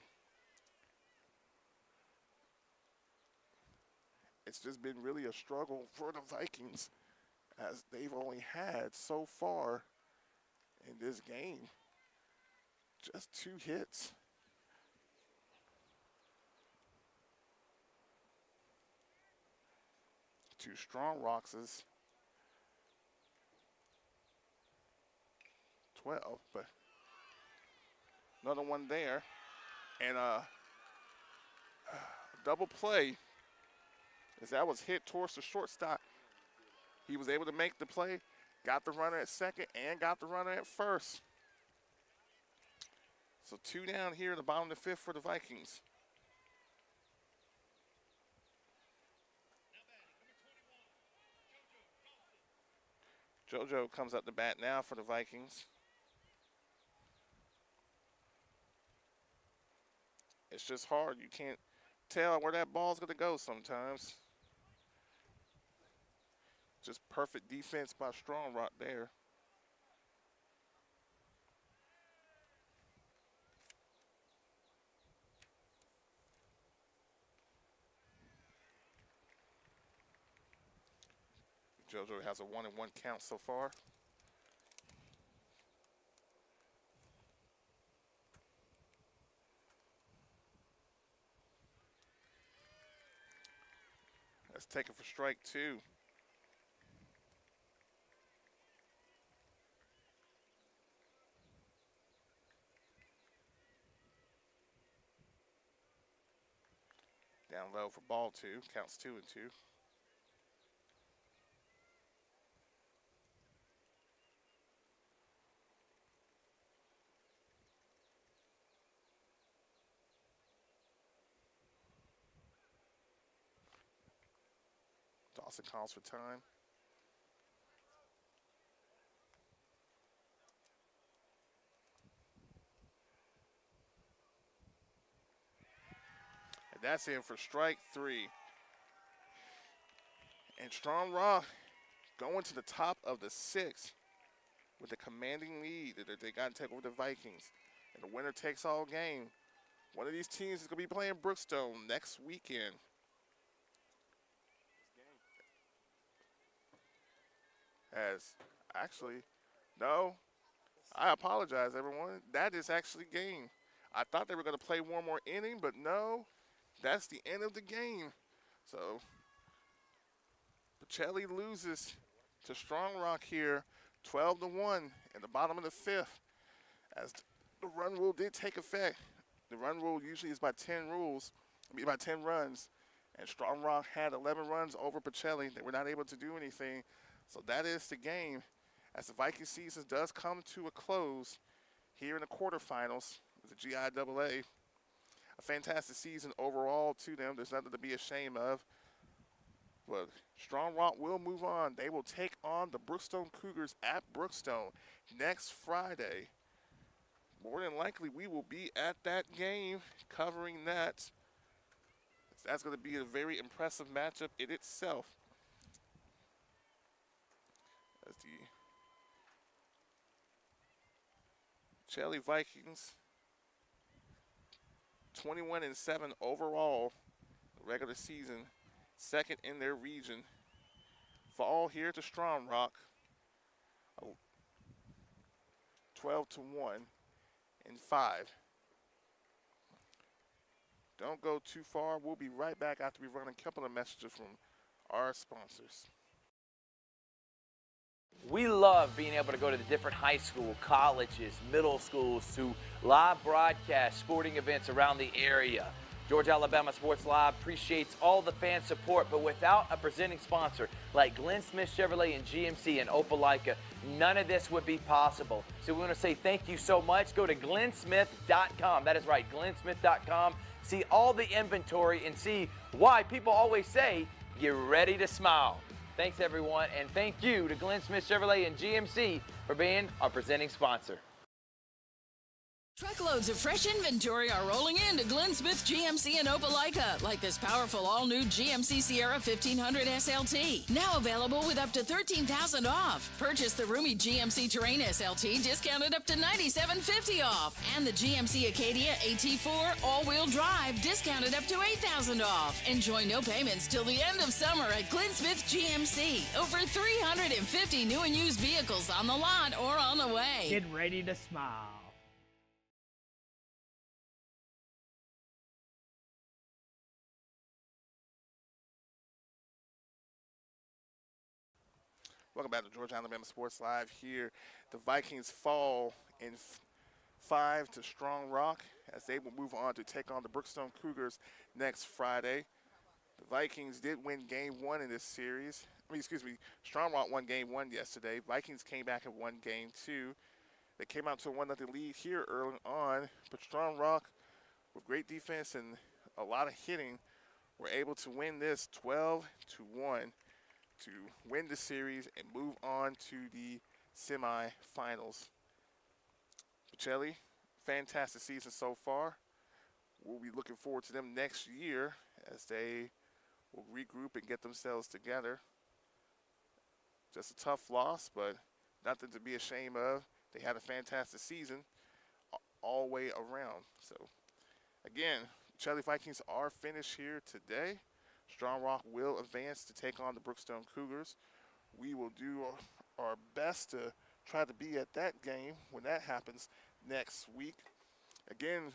It's just been really a struggle for the Vikings as they've only had so far in this game just 2 hits. To Strong Rock's 12, but another one there. And a double play as that was hit towards the shortstop. He was able to make the play, got the runner at second, and got the runner at first. So 2 down here in the bottom of the fifth for the Vikings. JoJo comes up to bat now for the Vikings. It's just hard. You can't tell where that ball's going to go sometimes. Just perfect defense by Strong Rock there. JoJo has a 1-1 count so far. That's taken for strike two. Down low for ball two. Counts 2-2. Dawson calls for time. And that's in for strike three. And Strong Rock going to the top of the 6th with a commanding lead that they got to take over the Vikings. And the winner takes all game. One of these teams is going to be playing Brookstone next weekend. No, I apologize, everyone. That is actually game. I thought they were going to play one more inning, but no, that's the end of the game. So Pacelli loses to Strong Rock here, 12-1 in the bottom of the 5th, as the run rule did take effect. The run rule usually is by 10 runs, and Strong Rock had 11 runs over Pacelli. They were not able to do anything, so that is the game. As the Viking season does come to a close here in the quarterfinals of the GIAA, a fantastic season overall to them. There's nothing to be ashamed of. But Strong Rock will move on. They will take on the Brookstone Cougars at Brookstone next Friday. More than likely, we will be at that game covering that. That's going to be a very impressive matchup in itself. As the Pacelli Vikings, 21-7 overall, regular season, second in their region, fall here to Strong Rock, 12-1 and 5. Don't go too far. We'll be right back after we run a couple of messages from our sponsors. We love being able to go to the different high school, colleges, middle schools to live broadcast sporting events around the area. Georgia Alabama Sports Live appreciates all the fan support, but without a presenting sponsor like Glenn Smith Chevrolet and GMC in Opelika, none of this would be possible. So we want to say thank you so much. Go to glennsmith.com. That is right, glennsmith.com. See all the inventory and see why people always say, get ready to smile. Thanks, everyone, and thank you to Glenn Smith Chevrolet and GMC for being our presenting sponsor. Truckloads of fresh inventory are rolling in to Glenn Smith GMC in Opelika, like this powerful all-new GMC Sierra 1500 SLT. Now available with up to $13,000 off. Purchase the roomy GMC Terrain SLT discounted up to $97.50 off. And the GMC Acadia AT4 all-wheel drive discounted up to $8,000 off. Enjoy no payments till the end of summer at Glenn Smith GMC. Over 350 new and used vehicles on the lot or on the way. Get ready to smile. Welcome back to Georgia Alabama Sports Live here. The Vikings fall in 5 to Strong Rock as they will move on to take on the Brookstone Cougars next Friday. The Vikings did win game 1 in this series. Strong Rock won game 1 yesterday. Vikings came back and won game 2. They came out to a 1-0 lead here early on, but Strong Rock, with great defense and a lot of hitting, were able to win this 12-1. To win the series and move on to the semifinals. Pacelli, fantastic season so far. We'll be looking forward to them next year as they will regroup and get themselves together. Just a tough loss, but nothing to be ashamed of. They had a fantastic season all the way around. So, again, Pacelli Vikings are finished here today. Strong Rock will advance to take on the Brookstone Cougars. We will do our best to try to be at that game when that happens next week. Again,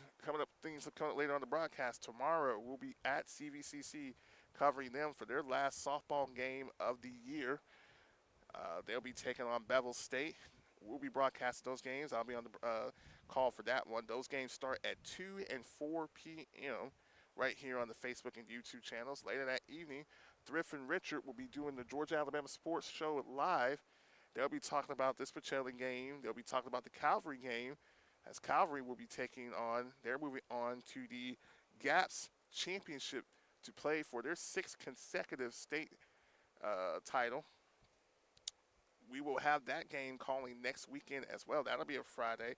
things coming up later on the broadcast. Tomorrow we'll be at CVCC covering them for their last softball game of the year. They'll be taking on Bevel State. We'll be broadcasting those games. I'll be on the call for that one. Those games start at 2 and 4 p.m. right here on the Facebook and YouTube channels. Later that evening, Thrift and Richard will be doing the Georgia Alabama Sports Show live. They'll be talking about this Pacelli game. They'll be talking about the Calvary game, as Calvary will be they're moving on to the GAPS Championship to play for their 6th consecutive state title. We will have that game calling next weekend as well. That'll be a Friday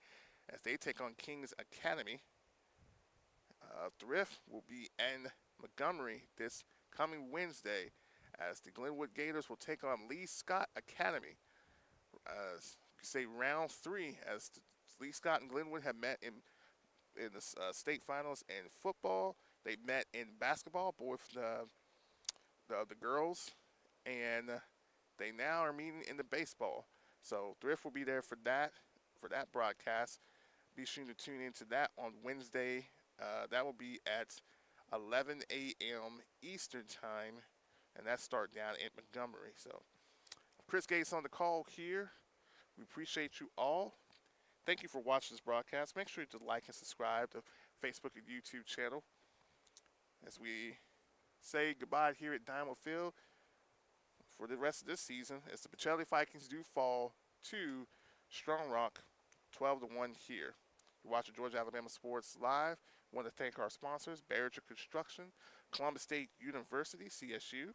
as they take on Kings Academy. Thrift will be in Montgomery this coming Wednesday as the Glenwood Gators will take on Lee Scott Academy. Say round 3, as Lee Scott and Glenwood have met in the state finals in football. They met in basketball, both the girls, and they now are meeting in the baseball. So Thrift will be there for that broadcast. Be sure to tune into that on Wednesday. That will be at 11 a.m. Eastern time, and that start down in Montgomery. So Chris Gates on the call here. We appreciate you all. Thank you for watching this broadcast. Make sure to like and subscribe to Facebook and YouTube channel. As we say goodbye here at Diamond Field for the rest of this season, as the Pacelli Vikings do fall to Strong Rock 12-1 here. You're watching Georgia Alabama Sports Live. I want to thank our sponsors, Barringer Construction, Columbus State University, CSU,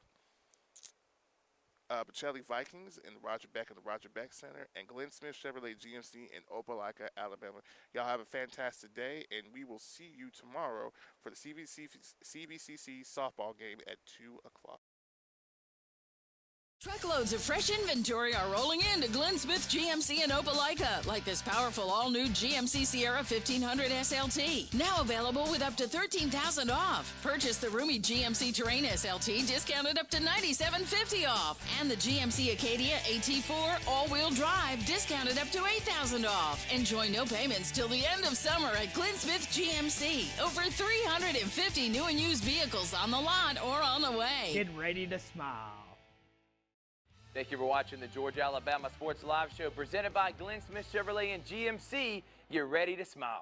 Pacelli Vikings in the Roger Beck and the Roger Beck Center, and Glenn Smith Chevrolet GMC in Opelika, Alabama. Y'all have a fantastic day, and we will see you tomorrow for the CVCC softball game at 2 o'clock. Truckloads of fresh inventory are rolling in to Glenn Smith GMC in Opelika, like this powerful all-new GMC Sierra 1500 SLT. Now available with up to $13,000 off. Purchase the roomy GMC Terrain SLT discounted up to $97.50 off. And the GMC Acadia AT4 all-wheel drive discounted up to $8,000 off. Enjoy no payments till the end of summer at Glenn Smith GMC. Over 350 new and used vehicles on the lot or on the way. Get ready to smile. Thank you for watching the Georgia Alabama Sports Live Show presented by Glenn Smith Chevrolet and GMC. You're ready to smile.